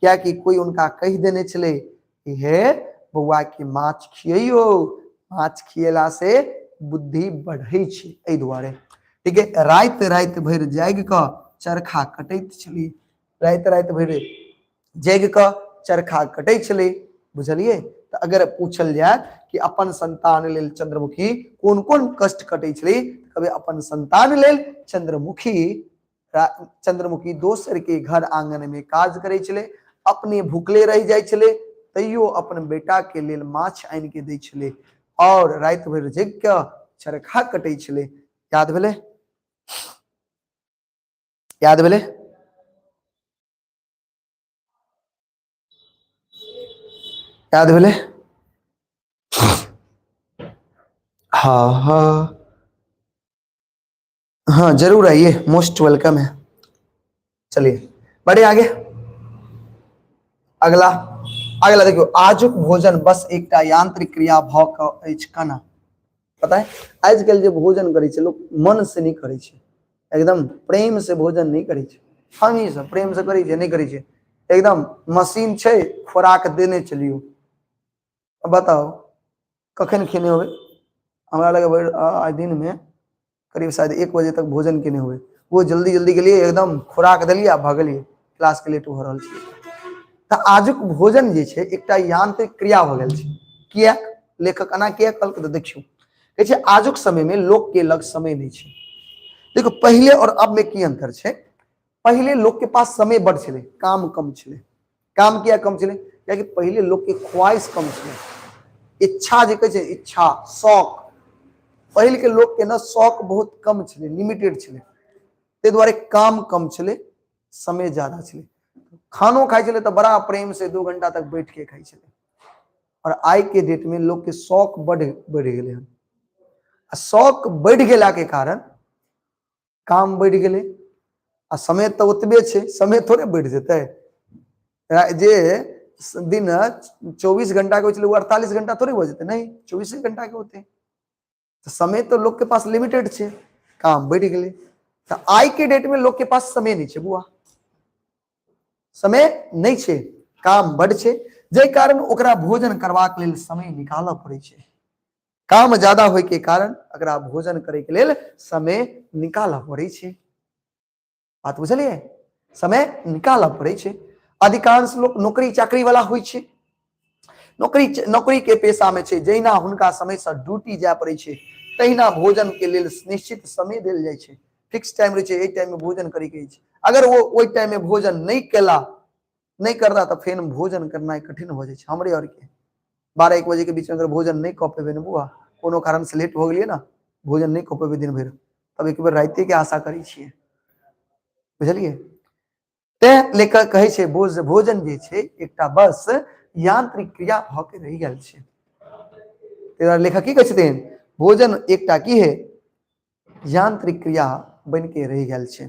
क्या कि कोई उनका कह देने चले कि हे बउआ के माछ खियो, माछ खियला से बुद्धि बढ़ै छै, एहि दुआरे, ठीक है। रात रात भर जागि क चरखा कटैत छली, रात रात भर जागि क चरखा कटै छलै, बुझलिए। तो अगर पूछल जाए कि अपन संतान लेल चंद्रमुखी कोन कोन कष्ट कटै छली, कभी अपन संतान लेल चंद्रमुखी दोसर के घर आंगन में काज करै छलै, अपने भूखले रह जाय छलै, तैयो अपन बेटा के लेल माछ आनि के दै छलै, और रात भर जग के चरखा कटै छलै। याद भेले? याद भेले? याद भेले? हाँ हाँ हाँ, जरूर आइए, मोस्ट वेलकम है। चलिए बढ़े आगे। अगला अगला देखियो, आजुक भोजन बस एकटा यांत्रिक क्रिया भ क अछि कना। पता है आजकल जो भोजन करे छै लोग मन से नहीं करे छै, एकदम प्रेम से भोजन नहीं करे छै। हम ही सब प्रेम से करे छै, नहीं करे छै, एकदम मशीन छै, खोराक देने चलियो। बताओ कखन खेने होबे? हमरा लगे दिन में करीब शायद 1 बजे तक भोजन केने हुए, वो जल्दी जल्दी के लिए एकदम खुराक देलिए आ भगलिए, क्लास के लेट हो रहल छै। तऽ आजुक भोजन जे छै एकटा यांत्रिक क्रिया भ गेल छै। किया लेखक एना किया कहलकै तऽ देखियौ, कहै छै आजुक समय में लोक के लग समय नहीं छै। देखो पहले और अब में की अंतर छै, पहले लोग के पास समय बड़ छलै, काम कम छलै। काम किया कम छलै, कियाकि पहले लोग के ख्वाहिश कम छलै, इच्छा जे कहै छै इच्छा शौक, पहले के लोग के ना शौक बहुत कम छलै, लिमिटेड छलै, ताहि दुआरे काम कम छलै, समय ज्यादा छलै। खानो खाइ छलै तऽ बड़ा प्रेम से 2 घंटा तक बैठ के खाइ छलै। और आई के डेट में लोग के शौक बढ़ गेले हन, शौक बढ़ गेला के कारण काम बढ़ गेले, आ समय तो ओतबे छै, समय थोड़े बढ़ जेतै। जे दिन 24 घंटा के होइ छलै वो 48 घंटा थोड़े हो जेतै, नहीं 24 घंटा के होते। तो समय तो लोग के पास लिमिटेड छै, काम बढ़ गेले। तो आई के डेट में लोग के पास समय नहीं छै बुआ, समय नहीं छै, काम बड़ छै, जे कारण ओकरा भोजन करबाक लेल समय निकालऽ पड़ै छै। काम ज्यादा होय के कारण एकरा भोजन करे के लेल समय निकालऽ पड़ै छै। बात बुझलिए, समय निकालऽ पड़ै छै। अधिकांश लोग नौकरी चाकरी वाला होय छै, नौकरी के पेशा में छै, जहिना हुनका समय से ड्यूटी जाय पड़ै छै, तहिना भोजन के लेल निश्चित समय देल जाइ छै, फिक्स टाइम रहे छै, एहि टाइम में भोजन करे के छै। अगर वो ओहि टाइम में भोजन नहीं केला, नहीं करता तो फेर भोजन करना कठिन हो जाए छै। हमरे और के 12-1 बजे के बीच में अगर भोजन नहीं कऽ पेबै ने बुआ, कोनो कारण से लेट हो गेलियै ना, भोजन नहीं कऽ पेबै दिन भर, तब एक बेर राइते के आशा करै छियै, बुझलिए। तें लेखक कहै छै भोजन जे छै एकटा बस यांत्रिक क्रिया भ के रहि गेल छै। तें लेखक की कहै छथिन, भोजन एकटा की है यांत्रिक क्रिया बन के रहि गेल छै।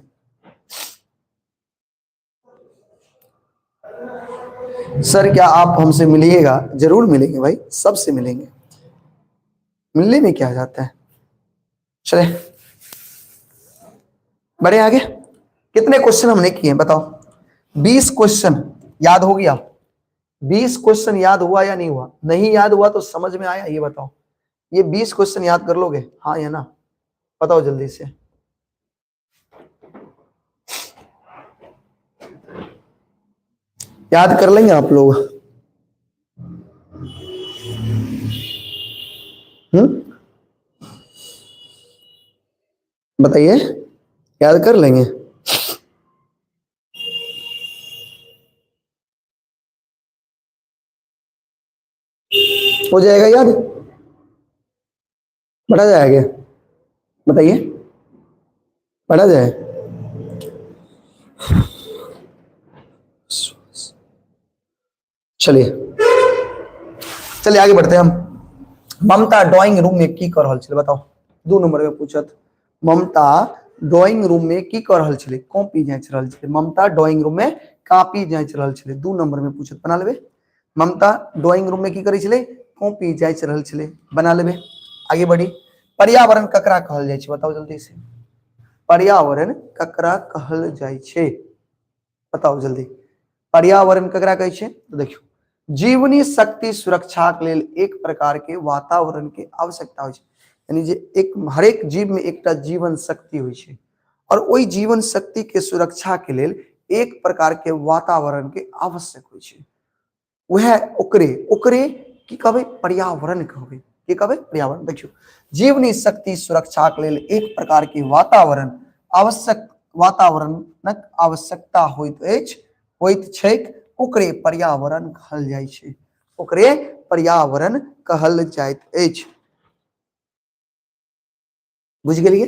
सर क्या आप हमसे मिलिएगा? जरूर मिलेंगे भाई, सबसे मिलेंगे, मिलने में क्या जाता है। चले बढ़े आगे। कितने क्वेश्चन हमने किए बताओ? 20 क्वेश्चन याद हो गया? 20 क्वेश्चन याद हुआ या नहीं हुआ? नहीं याद हुआ तो समझ में आया ये बताओ? ये 20 क्वेश्चन याद कर लोगे, हाँ या ना? बताओ जल्दी से। याद कर लेंगे आप लोग? बताइए, याद कर लेंगे? हो जाएगा याद? पढ़ा जाएगा? बताइए, पढ़ा जाए? चलिए चलिए आगे बढ़ते हैं हम। ममता ड्राइंग रूम में की कर रहल छलै बताओ? 2 नंबर में पूछत, ममता ड्राइंग रूम में की कर रहल छलै? कॉपी जांच रहल छलै। ममता ड्राइंग रूम में कॉपी जांच रहल छलै। 2 नंबर में पूछत, बना लेबे। ममता ड्राइंग रूम में की करै छलै? कॉपी जांच रहल छलै, बना लेबे। आगे बढ़ी। पर्यावरण ककरा कहल जाइ छै बताओ जल्दी से? पर्यावरण ककरा कहल जाइ छै बताओ जल्दी? पर्यावरण ककरा कहै छै? तो देखियो, जीवनी शक्ति सुरक्षा के लेल एक प्रकार के वातावरण के आवश्यकता होइ छै। यानी जे एक हरेक जीव में एकटा जीवन शक्ति होइ छै, और ओई जीवन शक्ति के सुरक्षा के लेल एक प्रकार के वातावरण के आवश्यक होइ छै। वह ओकरे ओकरे की कहबै? पर्यावरण कहबै। की कहबै? पर्यावरण। देखियो, जीवनी शक्ति सुरक्षा के लेल एक प्रकार के वातावरणक आवश्यकता होइत छैक, ओकरे पर्यावरण कहल जाइ छै। ओकरे पर्यावरण कहल जाइत अछि। बुझ गेलिए?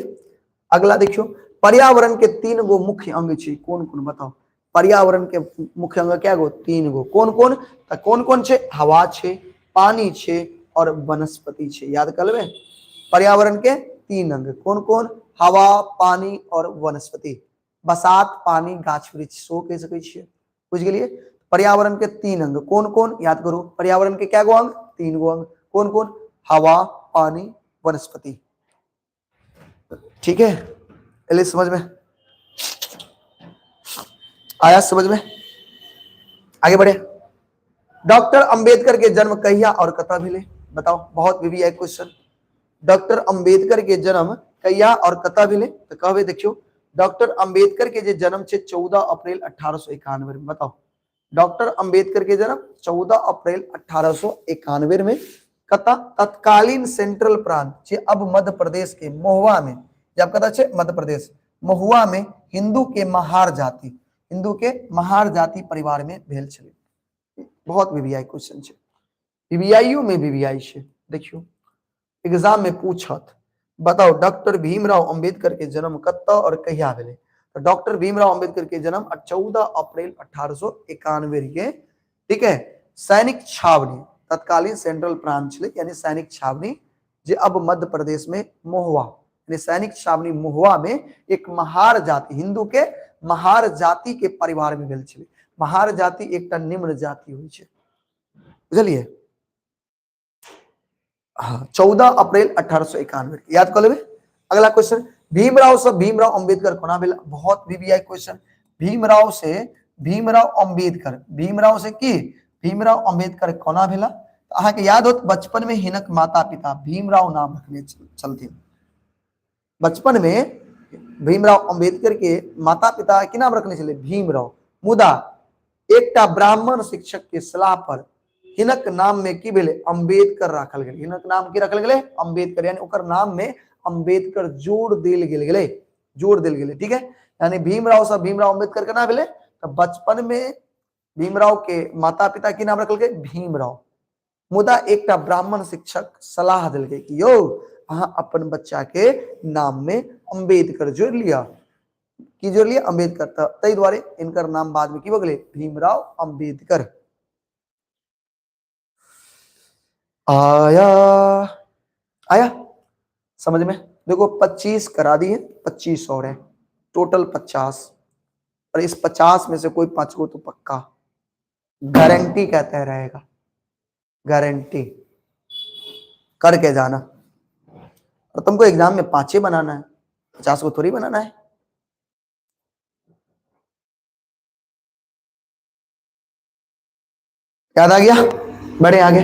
अगला देखियो, पर्यावरण के 3 गो मुख्य अंग छै। कोन कोन बताओ? पर्यावरण के मुख्य अंग क्या गो? 3 गो। कौन कौन? तो कौन कौन छै? हवा छै, पानी छै और वनस्पति छै। याद कर लेबे। पर्यावरण के 3 अंग कौन कौन? हवा, पानी और वनस्पति। बसात, पानी, गाछ वृक्ष सेहो कह सकै छियै। बुझ गेलिए? पर्यावरण के 3 अंग कौन कौन? याद करो। पर्यावरण के क्या गो अंग? 3 गो अंग। कौन कौन? हवा, पानी, वनस्पति। ठीक है, चलिए समझ में आया? समझ में? आगे बढ़े। डॉक्टर अंबेडकर के जन्म कहिया और कतऽ भेलै बताओ? बहुत वीवीआई क्वेश्चन। डॉक्टर अंबेडकर के जन्म कहिया और कता भेले तो कहबे देखियो डॉक्टर अंबेडकर के जे जन्म छे 14 अप्रैल 1891 में। बताओ डॉक्टर अंबेडकर के जन्म 14 अप्रैल 1891 में कता तत्कालीन सेंट्रल प्रांत जे अब मध्य प्रदेश के महुआ में, जब कता छे मध्य प्रदेश महुआ में हिंदू के महार जाति परिवार में भेल छले। बहुत वीवीआई क्वेश्चन छे, वीवीआईओ में वीवीआई छे। देखियो एग्जाम में पूछत बताओ डॉक्टर भीमराव अंबेडकर के जन्म कत्ता और कहिया भेले। तो डॉक्टर भीमराव अंबेडकर के जन्म 14 अप्रैल 1891 के, ठीक है। सैनिक छावनी तत्कालीन सेंट्रल प्रांत छले यानी सैनिक छावनी जे अब मध्य प्रदेश में महुआ, यानी सैनिक छावनी महुआ में एक महार जाति हिंदू के महार जाति के परिवार में भेल छले। महार जाति एक निम्न जाति होय छे, बुझलिए। हाँ 14 अप्रैल 1891 याद कर लेबे। अगला क्वेश्चन भीमराव से भीमराव अंबेडकर कोना भेल। बहुत वीवीआई क्वेश्चन। भीमराव से भीमराव से की भीमराव अंबेडकर कोना भेला। अहाँ के याद होत बचपन में हिनक माता पिता भीमराव नाम रखने चलथिन। बचपन में भीमराव अंबेडकर के माता पिता की नाम रखने चले भीमराव। मुदा एकटा ब्राह्मण शिक्षक के सलाह पर हिनक नाम में की भेले अंबेडकर राखल गेल। हिनक नाम की रखल गेले अंबेडकर, यानी ओकर नाम में अंबेडकर जोड़ देल गेले, ठीक है। यानी भीमराव से भीमराव अंबेडकर के नाम भेले। तो बचपन में भीमराव के माता पिता की नाम रखल गेल भीमराव। मुदा एकटा ब्राह्मण शिक्षक सलाह दिल गए कि यो अहाँ अपन बच्चा के नाम में अंबेडकर जोड़ लिया। की जोड़ लिया अंबेडकर। तै द्वारे इनकर नाम बाद में की भ गेले भीमराव अंबेडकर। आया समझ में। देखो 25 करा दिए, 25 और है, टोटल 50। और इस 50 में से कोई 5 को तो पक्का गारंटी कहते रहेगा, गारंटी करके जाना। और तुमको एग्जाम में 5 ही बनाना है, 50 को थोड़ी बनाना है। याद आ गया, बड़े आगे।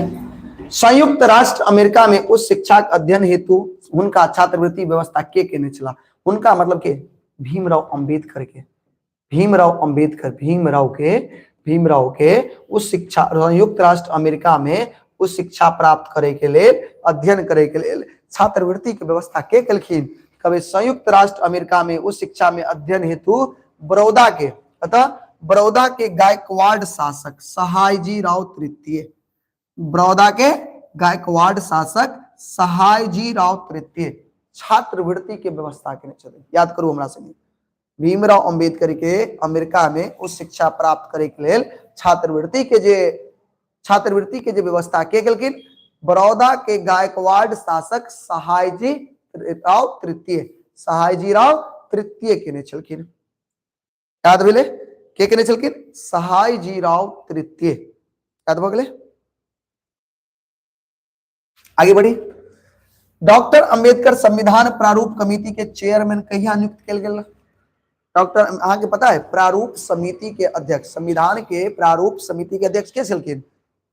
संयुक्त राष्ट्र अमेरिका में उच्च शिक्षा अध्ययन हेतु उनका छात्रवृत्ति व्यवस्था के केने चला। उनका मतलब के भीमराव अंबेडकर के, भीमराव के उच्च शिक्षा संयुक्त राष्ट्र अमेरिका में उच्च शिक्षा प्राप्त करे के लेल अध्ययन करे के लेल छात्रवृत्ति के व्यवस्था के केलखिन। कभी संयुक्त राष्ट्र अमेरिका में उच्च शिक्षा में अध्ययन हेतु बड़ौदा के, अतः बड़ौदा के गायकवाड़ शासक सहायजी राव तृतीय, बड़ौदा के गायकवाड़ शासक सहायजी राव तृतीय छात्रवृत्ति के व्यवस्था के चले। याद करू हमरा संगे भीमराव अंबेडकर के अमेरिका में उच्च शिक्षा प्राप्त करे के लेल छात्रवृत्ति के जे व्यवस्था के केलखिन बड़ौदा के गायकवाड़ शासक सहायजी राव तृतीय केने छलखिन। याद भेले के केने छलखिन सहायजी राव तृतीय। याद भ गेले। आगे बढ़ी। डॉक्टर अंबेडकर संविधान प्रारूप कमेटी के चेयरमैन कहिया नियुक्त कल गेल। डॉक्टर अहाँ के पता है प्रारूप समिति के अध्यक्ष, संविधान के प्रारूप समिति के अध्यक्ष के छलखिन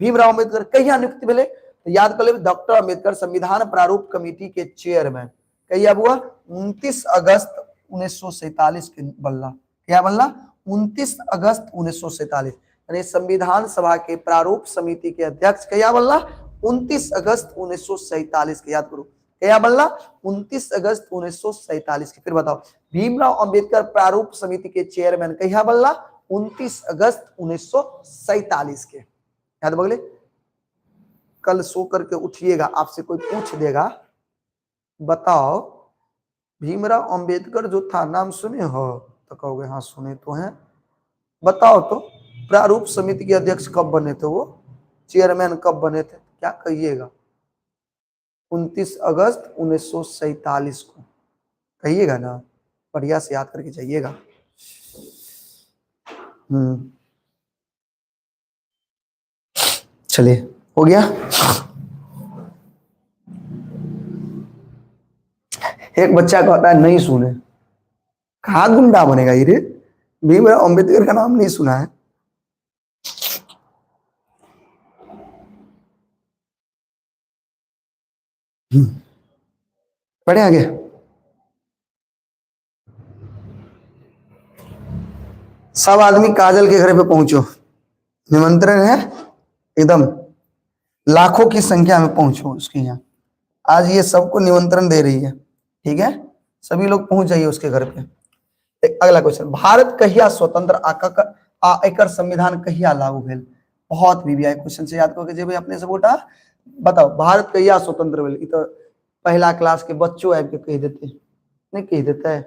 भीमराव अंबेडकर। कहिया नियुक्त भेले तो याद कर ले डॉक्टर अंबेडकर संविधान प्रारूप कमेटी के चेयरमैन कहिया हुआ 29 अगस्त 1947 के बनला। क्या बनला 29 अगस्त 1947, यानी संविधान सभा के प्रारूप समिति के अध्यक्ष कहिया बनला 29 अगस्त 1947 के। याद करो क्या बनला 29 अगस्त 1947 के। फिर बताओ भीमराव अंबेडकर प्रारूप समिति के चेयरमैन कहिया बनला 29 अगस्त 1947 के। याद बगले। कल सो करके उठिएगा, आपसे कोई पूछ देगा बताओ भीमराव अंबेडकर जो था नाम सुने हो तो कहोगे हाँ सुने तो हैं। बताओ तो प्रारूप समिति के अध्यक्ष कब बने थे, वो चेयरमैन कब बने थे, क्या कहिएगा 29 अगस्त 1947 को कहिएगा ना। बढ़िया से याद करके जाइएगा। चलिए हो गया। एक बच्चा कहता है नहीं सुने, कहाँ गुंडा बनेगा ये रे, भीमराव अंबेडकर का नाम नहीं सुना है। बढ़े आगे। सब आदमी काजल के घर पे पहुंचो, निमंत्रण है एकदम, लाखों की संख्या में पहुंचो उसके यहाँ। आज ये सबको निमंत्रण दे रही है, ठीक है, सभी लोग पहुंच जाइए उसके घर पे। अगला क्वेश्चन, भारत कहिया स्वतंत्र आ एकर संविधान कहिया लागू भेल? बहुत वीवीआई क्वेश्चन से याद करके जेबे अपने से बेटा बताओ, भारत कहिया स्वतंत्र भेल? ई तो पहला क्लास के बच्चों आबि के कह देते, नहीं कह देते है?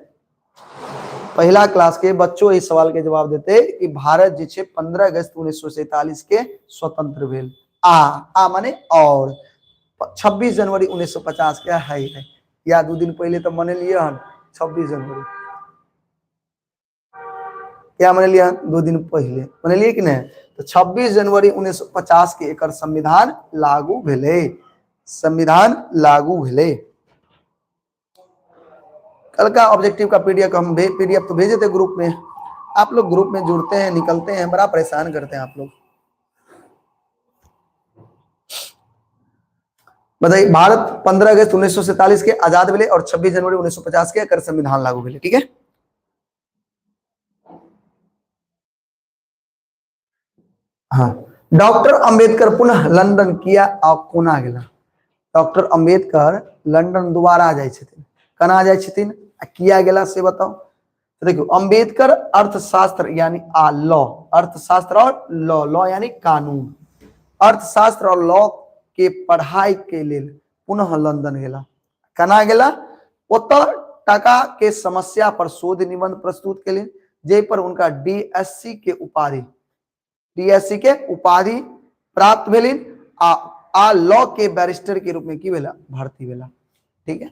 पहला क्लास के बच्चों इस सवाल के जवाब देते कि भारत जे छे 15 अगस्त 1947 के स्वतंत्र भेल। आ माने और 26 जनवरी 1950 के है या 2 दिन पहले तो मनलिए हन 26 जनवरी, क्या मनलिए हन 2 दिन पहले मनलिए कि नहीं? तो 26 जनवरी 1950 के एकर संविधान लागू भेले, संविधान लागू भेले। कल का ऑब्जेक्टिव का पीडीएफ हम पीडीएफ तो भेजे थे ग्रुप में, आप लोग ग्रुप में जुड़ते हैं निकलते हैं, बड़ा परेशान करते हैं आप लोग। बताइए, भारत 15 अगस्त 1947 के आजाद भेले और 26 जनवरी 1950 के एकर संविधान लागू भेले, ठीक है। हाँ, डॉक्टर अंबेडकर पुनः लंदन किया आ कोना गेला? डॉक्टर अंबेडकर लंदन दोबारा जाय छथिन, कना जाय छथिन आ किया गेला से बताओ। तो देखो, अंबेडकर अर्थशास्त्र यानी लॉ, अर्थशास्त्र और लॉ यानी कानून, अर्थशास्त्र और लॉ के पढ़ाई के लेल पुनः लंदन गेला। कना गेला? ओतऽ टका के समस्या पर शोध निबंध प्रस्तुत के लिए, जे पर उनका डीएससी के उपाधि प्राप्त भेलिन आ लॉ के बैरिस्टर के रूप में की भेला भर्ती भेला, ठीक है,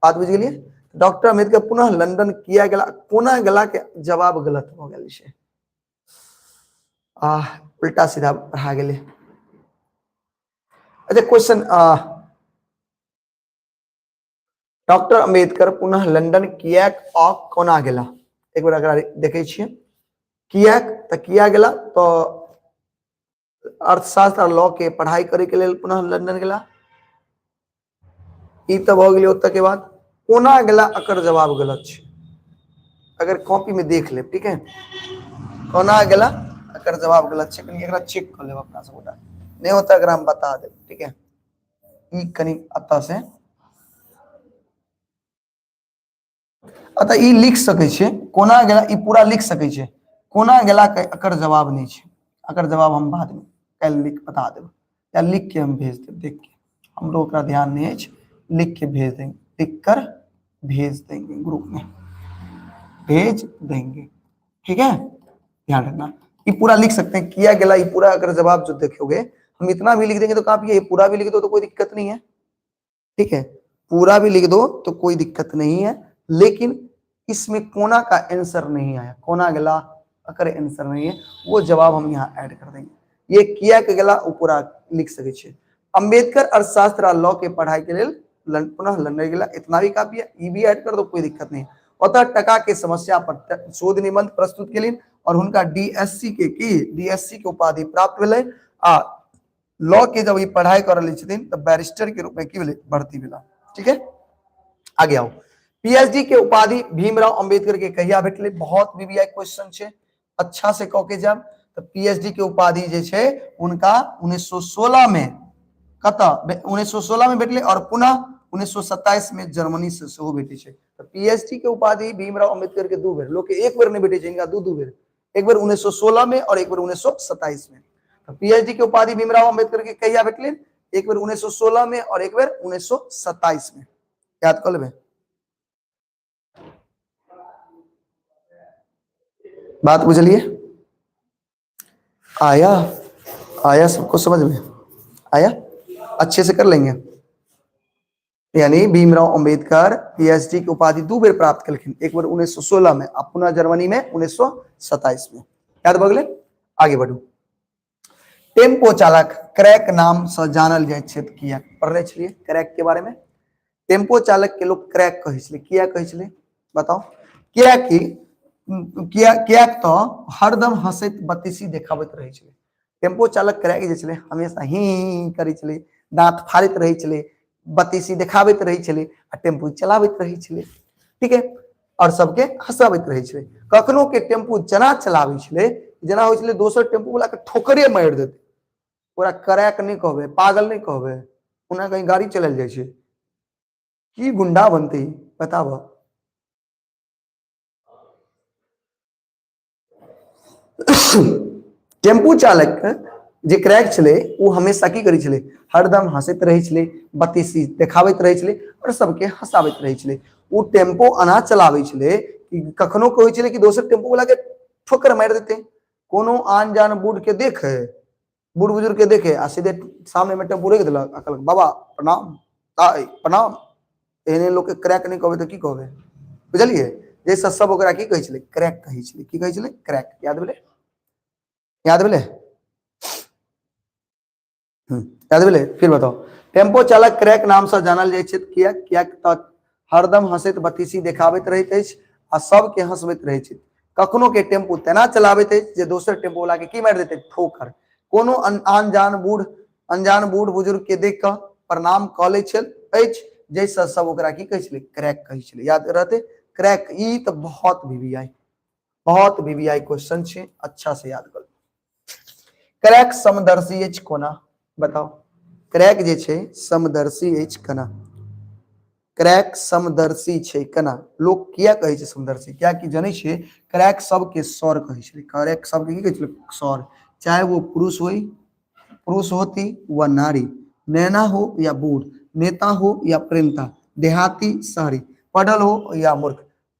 बात बुझ गेलिए। डॉक्टर अम्बेडकर पुनः लंदन किया गेला, कोना गेला के जवाब गलत हो गेल छै, उल्टा सीधा पढ़ा गेले। अच्छा क्वेश्चन, डॉक्टर अम्बेडकर पुनः लंदन कियाक आ कोना गेला? एक बार अगर देखे छिए कियाक त किया गेला तो अर्थशास्त्र और लॉ के पढ़ाई करे के लिए पुनः लंदन गेला, ई तो भ गेलै। ओतऽ के बाद कोना गेला एकर जवाब गलत छै, अगर कॉपी में देख ले, ठीक है, कोना गेला एकर जवाब गलत छै, कनी एकरा चेक कर लेब अपना सब गोटा, नहीं होता अगर हम बता दे, ठीक है। ई कनी अतः से अतः ई लिख सकै छै, कोना गेला ई पूरा लिख सकै छै, कोना गेला के एकर जवाब नहीं छै, एकर जवाब हम बाद में कल लिख बता देब या लिख के हम भेज देब, देख के हमरो ओकरा ध्यान नहीं है, लिख के भेज देंगे, लिख कर भेज देंगे ग्रुप में, भेज देंगे, ठीक है, ध्यान रखना। ये पूरा लिख सकते हैं, किया गेला, ये पूरा अगर जवाब जो देखोगे, हम इतना भी लिख देंगे तो काफी है, पूरा भी लिख दो तो कोई दिक्कत नहीं है, ठीक है, पूरा भी लिख दो तो कोई दिक्कत नहीं है, लेकिन इसमें कोना का आंसर नहीं आया, कोना गेला अगर आंसर नहीं है, वो जवाब हम यहाँ ऐड कर देंगे। ये किया के गेला वो पूरा लिख सके छे। अंबेडकर अर्थशास्त्र और लॉ के पढ़ाई के लिए पुनः लंदन गेला, इतना भी काफी है, ये भी ऐड कर दो कोई दिक्कत नहीं। अतः टका के समस्या पर शोध निबंध प्रस्तुत के लिए और उनका डीएससी के उपाधि प्राप्त भेलै आ लॉ के जब ये पढ़ाई कर रही छथिन तो बैरिस्टर के रूप में की भेलै भर्ती भेला, ठीक है। आगे आओ, पीएचडी के उपाधि भीमराव अंबेडकर के कहिया भेटले? बहुत वीवीआई क्वेश्चन छे, अच्छा से कह के जब तो पीएचडी के उपाधि जे छे उनका 1916 में कता 1916 में भेटले और पुनः 1927 में जर्मनी से सेहो भेटे छे। तो पीएचडी के उपाधि भीमराव अंबेडकर के 2 बेर, लोग के 1 बेर नहीं भेटे छे, इनका 2 बेर, एक बार 1916 में और एक बार 1927 में। तो पीएचडी के उपाधि भीमराव अंबेडकर के कहिया भेटले? एक बार 1916 में और एक बार 1927 में, याद कर लेबे। बात बुझलिए? आया सबको समझ में आया? अच्छे से कर लेंगे। यानी भीमराव अंबेडकर पीएचडी की उपाधि 2 बेर प्राप्त कलखिन, एक बार 1916 में और पुनः जर्मनी में 1927 में, याद भ गेलै। आगे बढ़ू, टेम्पो चालक क्रैक नाम से जानल जाय छै, किया पढ़ले छलिए क्रैक के बारे में? टेम्पो चालक के लोग क्रैक कहै छलै, किया कहै छलै बताओ? किया तो हरदम हंसैत बत्तीसी देखाबैत रहै छलै। टेम्पो चालक क्रैक जे छलै हमेशा ही करै छलै, दांत फाड़ैत रहै छलै, बत्तीसी देखाबैत रहै छलै आ टेम्पो चलाबैत रहै छलै, ठीक है। और सबके हंसाबैत रहे छले। कखनो के टेम्पू जना चलाबै छले, जना होइ छले दोसर टेम्पू वाला के ठोकरे मारि देते, पूरा क्रैक नहीं कहबे, पागल नहीं कहबे, उन्हें कहीं गाड़ी चलल जाय छे, की गुंडा बनते बताब। टेम्पू चालक जे क्रैक छले वो हमेशा की करै छले, हरदम हंसैत रहे छले, बत्तीसी देखाबैत रहे छले और सबके हंसाबैत रहे छले। वो टेम्पो अना चलाबै छले कि कखनो के होइ छले कि दोसर टेम्पो वाला के ठोकर मार देते, कोनो आन जान बूढ़ के देखे, बूढ़ बुजुर्ग के देखे आ सीधे सामने में टेम्पू रोक देलक आ कहलक बाबा प्रणाम, ताई प्रणाम। एहने लोग के क्रैक नहीं कहबे तो की कहबे, बुझलिए। जैसे सब ओकरा की कहै छले, क्रैक कहै छले, की कहै छले, क्रैक। याद भेले, याद भेले, याद भेले। फिर बताओ, टेम्पो चालक क्रैक नाम से जानल जाय छै, किया हरदम हंसैत बत्तीसी देखाबैत रहैत अछि आ सबके हंसबैत रहै छै। कखनो के टेम्पू तेना चलाबैत अछि जे दोसर टेम्पू वाला के की मारि देते, ठोकर। कोनो अनजान बूढ़ बुजुर्ग के देख कऽ प्रणाम कऽ लै छल अछि, जैसे सब ओकरा की कहै छलै, क्रैक कहै छलै। याद रहते क्रैक। ई तो बहुत वीवीआई क्वेश्चन छै, अच्छा से याद कर। क्रैक समदर्शी अछि कोना, बताओ। क्रैक जे छै समदर्शी अछि केना, क्रैक समदर्शी छै केना। लोग किया कहै छै समदर्शी, क्या कि जानै छियै क्रैक सबके सर कहै छलै, क्रैक सबके की कहै छलै, सर। चाहे वो पुरुष होती व नारी, नैना हो या बूढ़, नेता हो या प्रेमता, देहाती शहरी, पढ़ल हो या मूर्ख,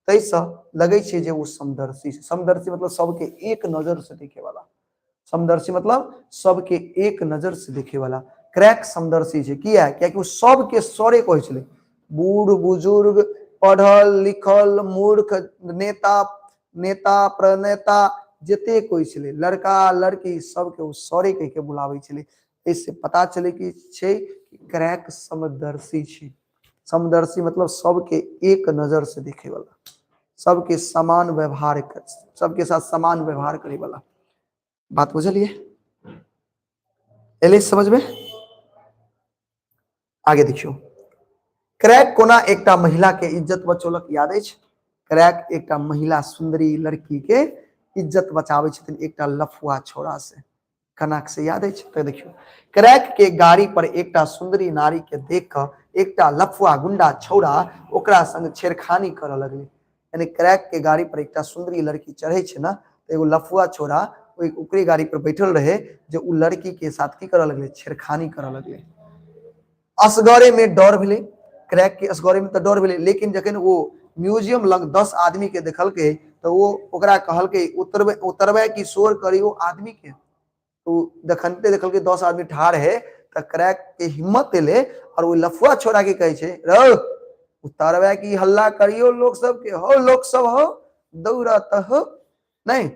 तैसे लगे छै जे वो समदर्शी। समदर्शी मतलब सबके एक नजर से देखे वाला, समदर्शी मतलब सबके एक नजर से देखे वाला। क्रैक समदर्शी छै, किया कि वो सबके सरे कहै छलै, बूढ़ बुजुर्ग, पढ़ल लिखल, मूर्ख, नेता प्रणेता, जते कोई छले, लड़का लड़की, सबके वो सरे कह के बुलावे छले। इससे पता चले कि छै क्रैक समदर्शी छै। समदर्शी मतलब सबके एक नजर से देखे वाला, सबके समान व्यवहार, सबके साथ समान व्यवहार करे वाला। बात बुझलिए, एले समझ में। आगे देखियो, क्रैक कोना एकटा महिला के इज्जत बचौलक, याद अछि। क्रैक एकटा महिला सुंदरी लड़की के इज्जत बचाबै छथिन एकटा लफुआ छोरा से, कनक से, याद अछि। तो देखियो, क्रैक के गाड़ी पर एकटा सुंदरी नारी के देख कर एकटा लफुआ गुंडा छौड़ा ओकरा संग छेड़खानी करऽ लगले। यानी क्रैक के गाड़ी पर एकटा सुंदरी लड़की चढ़े छै ना, तो एगो लफुआ छोड़ा ओकरे गाड़ी पर बैठल रहे, जो उ लड़की के साथ की करऽ लगले, छेड़खानी करऽ लगले। असगरे में डर भेले, क्रैक के असगरे में तो डर भेले, लेकिन जखन वो म्यूजियम लग 10 आदमी के देखलके तो वो ओकरा कहलके उतरबे की शोर करियो आदमी के। तो देखनते देखलके 10 आदमी ठाड़ है, तो क्रैक के हिम्मत एले और वो लफुआ छोड़ा के कहे छे, रो उतरबे की हल्ला करियो लोग सब के, हो लोग सब हो दौड़त हो नहीं।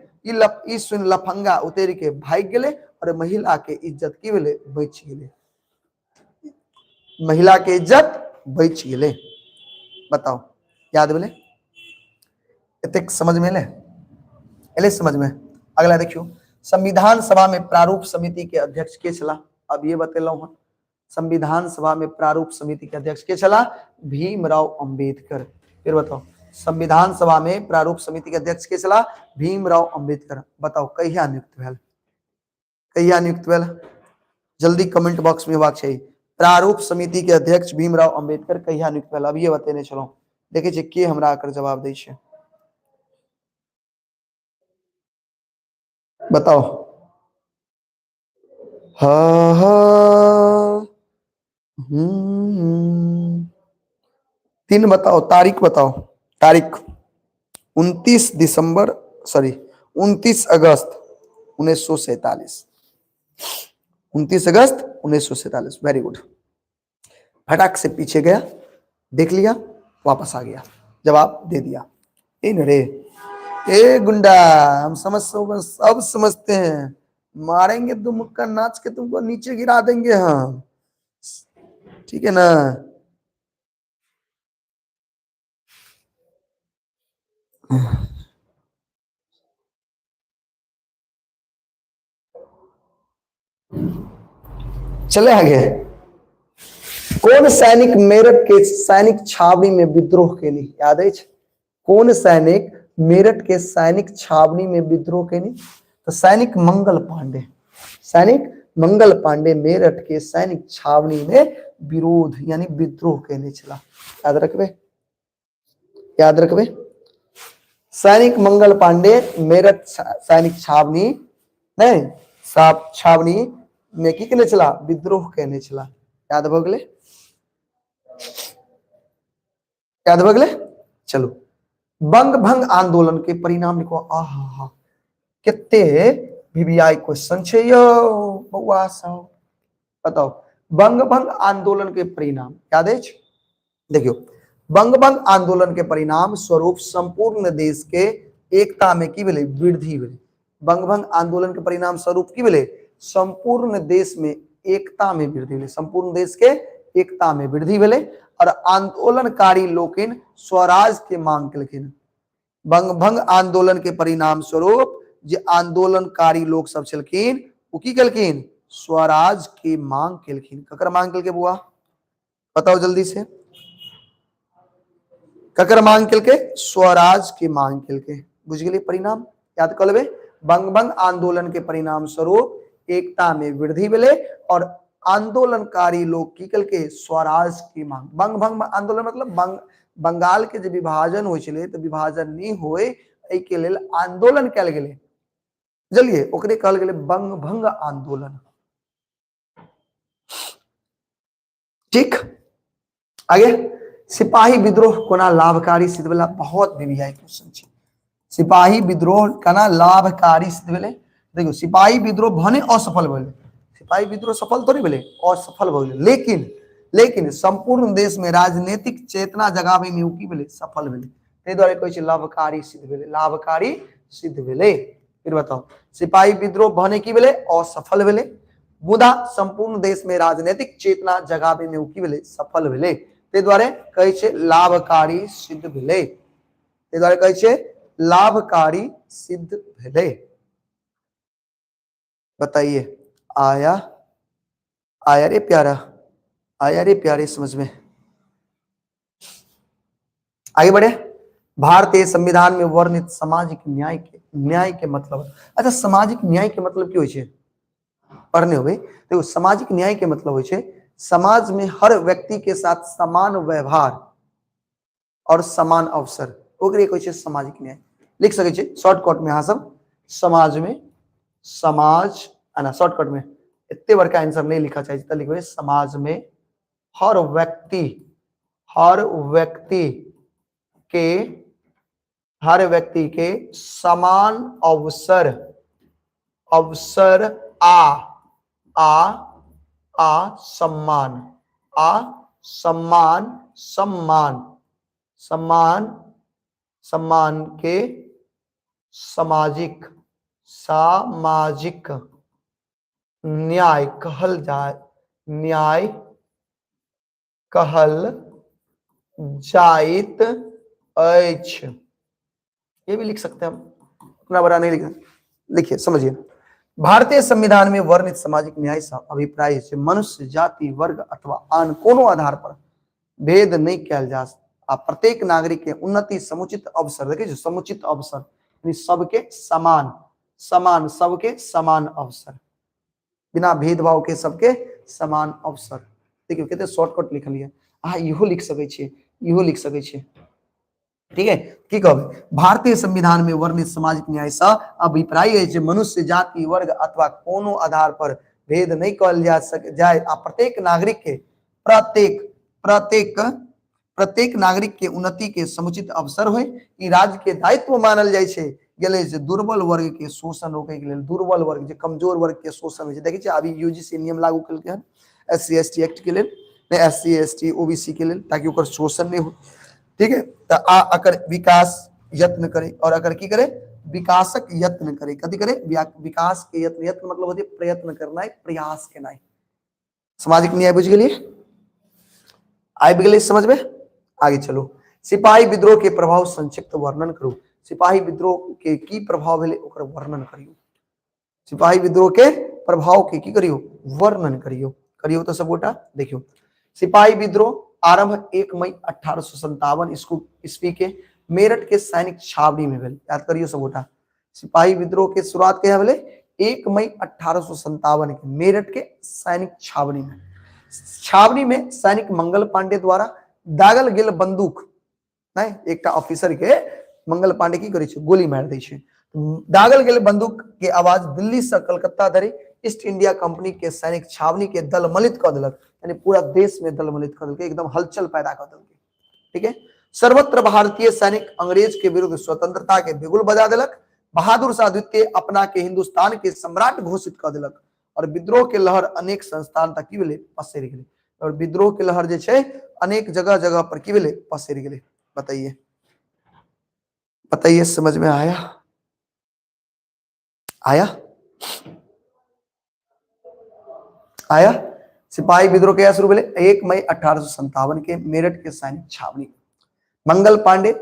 ई सुन लफंगा उतर के भाग गेले और महिला के इज्जत की भेले, बच गेले। महिला के इज्जत बच गेले। बताओ, याद भेले, एतेक समझ में एले समझ में। अगला देखियो, संविधान सभा में प्रारूप समिति के अध्यक्ष के छला, अब ये बतेलहुं हन। संविधान सभा में प्रारूप समिति के अध्यक्ष के छला, भीमराव अंबेडकर। फिर बताओ, संविधान सभा में प्रारूप समिति के अध्यक्ष के छला, भीमराव अंबेडकर। बताओ कहिया नियुक्त भेल, कहिया नियुक्त भेल, जल्दी कमेंट बॉक्स में हेबाक चाहिए। प्रारूप समिति के अध्यक्ष भीमराव अंबेडकर कहिया नियुक्त भेल, अब ये बतेने छलौं। देखे छियै के हमरा आकर जवाब दै छै, बताओ। हाँ हाँ, 3 बताओ, तारीख बताओ, तारीख। 29 दिसंबर, सॉरी 29 अगस्त 1947, 29 अगस्त 1947। वेरी गुड, फटाक से पीछे गया, देख लिया, वापस आ गया, जवाब दे दिया। इन रे ए गुंडा, हम सब समझते हैं, मारेंगे तो मुक्का नाच के तुमको नीचे गिरा देंगे हम, ठीक है ना। चले आगे। कौन सैनिक मेरठ के सैनिक छावनी में विद्रोह के लिए, याद है, कौन सैनिक मेरठ के सैनिक छावनी में विद्रोह के नहीं? तो सैनिक मंगल पांडे, सैनिक मंगल पांडे मेरठ के सैनिक छावनी में विरोध यानी विद्रोह कहने चला। याद रखबे, याद रखबे। सैनिक मंगल पांडे मेरठ सैनिक छावनी नहीं छावनी में की कहने चला? विद्रोह कहने चला। याद भगले, याद भगले। चलो, बंग भंग आंदोलन के परिणाम लिखो। आहा, कितने वीवीआई क्वेश्चन छे यो बउआ सब, बताओ। बंग भंग आंदोलन के परिणाम याद है? देखियो, बंग भंग आंदोलन के परिणाम स्वरूप संपूर्ण देश के एकता में की भेले? वृद्धि भेले। बंग भंग आंदोलन के परिणाम स्वरूप की भेले? संपूर्ण देश में एकता में वृद्धि भेले, संपूर्ण देश के एकता में वृद्धि भेले और आंदोलनकारी लोकिन स्वराज के मांग केलखिन। बंग भंग आंदोलन के परिणाम स्वरूप जे आंदोलनकारी लोग सब छलखिन वो की केलखिन? स्वराज की मांग केलखिन। ककर मांग केलके बुआ? बताओ जल्दी से। ककर मांग केलके? स्वराज की मांग केलके। बुझ गेली परिणाम? याद कर लेबे। बंग भंग आंदोलन के परिणाम स्वरूप एकता में वृद्धि भेले और आंदोलनकारी लोग की केलके? स्वराज की मांग। बंग भंग आंदोलन मतलब बंगाल के जे विभाजन होय छले तो विभाजन नहीं होय एहि के लेल आंदोलन कैल गेले, बुझलिए, ओकरे कहल गेले बंग भंग आंदोलन। ठीक, आगे। सिपाही विद्रोह कोना लाभकारी सिद्ध भेला? बहुत वीवीआई क्वेश्चन छै। सिपाही विद्रोह केना लाभकारी सिद्ध भेले? देखियो, सिपाही विद्रोह भने असफल भेले, सिपाही विद्रोह सफल थोड़ी भेले, असफल भेले, लेकिन संपूर्ण देश में राजनीतिक चेतना जगावे में की भेले? सफल भेले। तै द्वारे कहै छै लाभकारी सिद्ध भेले, लाभकारी सिद्ध भेले। फिर बताओ, सिपाही विद्रोह भने की भेले? असफल भेले, मुदा संपूर्ण देश में राजनीतिक चेतना जगावे में की भेले? सफल भेले। तै द्वारे कहै छै लाभकारी सिद्ध भेले, तै द्वारे कहै छै लाभकारी सिद्ध भेले। बताइए, आया आया रे प्यारा, आया रे प्यारे समझ में? आगे बढ़े। भारतीय संविधान में वर्णित सामाजिक न्याय के मतलब, अच्छा सामाजिक न्याय के मतलब की होय छै? पढ़ने हुए देखो, सामाजिक न्याय के मतलब होय छै समाज में हर व्यक्ति के साथ समान व्यवहार और समान अवसर, ओकरे कहै छै सामाजिक न्याय। लिख सके छे शॉर्टकट में, अहाँ सब समाज में, समाज है ना, शॉर्टकट में इतने बड़का आंसर नहीं लिखा चाहिए, तो लिखो समाज में हर व्यक्ति के समान अवसर सम्मान के सामाजिक न्याय कहल जाइत अछि। ये भी लिख सकते हैं हम, उतना बड़ा नहीं लिखना। लिखिए, समझिए। भारतीय संविधान में वर्णित सामाजिक न्याय से अभिप्राय से मनुष्य जाति वर्ग अथवा आन कोनो आधार पर भेद नहीं किया जा सकता। प्रत्येक नागरिक के उन्नति समुचित अवसर, देखिए समुचित अवसर यानी सबके सबके समान अवसर, बिना भेदभाव के सबके समान अवसर। देखिए कहते शॉर्टकट लिख लिया, अहाँ इहो लिख सके छिए, इहो लिख सके छिए। ठीक है, की कहब? भारतीय संविधान में वर्णित सामाजिक न्याय से अभिप्राय है जे मनुष्य जाति वर्ग अथवा कोनो आधार पर भेद नहीं कल जा सके जाए आ प्रत्येक नागरिक के उन्नति के समुचित अवसर हो। ई राज्य के दायित्व मानल जाय छे गेले जे दुर्बल वर्ग के शोषण रोके के लेल, दुर्बल वर्ग जे कमजोर वर्ग के शोषण होय छे। देखै छी अभी यूजीसी नियम लागू केलकै हन एससी एसटी एक्ट के लेल, ने एससी एसटी ओबीसी के लेल, ताकि ओकर शोषण नहीं हो। ठीक है, तो अकर विकास यत्न करे और अगर की करे? विकासक यत्न करे। कथी करे? विकास के यत्न, यत्न मतलब होते प्रयत्न करना, प्रयास करना। सामाजिक न्याय बुझ गेलिए? आबि गेलै समझ में? आगे चलो। सिपाही विद्रोह के प्रभाव संक्षिप्त वर्णन करू। सिपाही विद्रोह के की प्रभाव भेलै ओकर वर्णन करियो। सिपाही विद्रोह के प्रभाव के की करियो? वर्णन करियो। करियो तो सब गोटा देखियो। सिपाही विद्रोह आरंभ 1 मई 1857 ईस्वी के मेरठ के सैनिक छावनी में भेल, याद करियो सब गोटा। सिपाही विद्रोह के शुरुआत क्या भेले 1 मई 1857 के मेरठ के सैनिक छावनी में। छावनी में सैनिक मंगल पांडे द्वारा दागल गेल बंदूक नहीं एक ऑफिसर के मंगल पांडे की करी गोली मार दी है। दागल गेल बंदूक के आवाज दिल्ली से कलकत्ता धरि ईस्ट इंडिया कंपनी के सैनिक छावनी के दलमलित कर दिलक, यानी पूरा देश में दलमलित कर दिलक, एकदम हलचल पैदा कर दिलक। ठीक है, सर्वत्र भारतीय सैनिक अंग्रेज के विरुद्ध स्वतंत्रता के बिगुल बजा दिलक। बहादुर शाह द्वितीय अपना के हिंदुस्तान के सम्राट घोषित कर दिलक और विद्रोह के लहर अनेक संस्थान तक की पसर गए और विद्रोह के लहर जो है अनेक जगह जगह पर की पसर गए। बताइए बताइए, समझ में आया? आया आया? सिपाही विद्रोह क्या शुरू हुए 1 मई 1857 के मेरठ के सैनिक छावनी। मंगल पांडे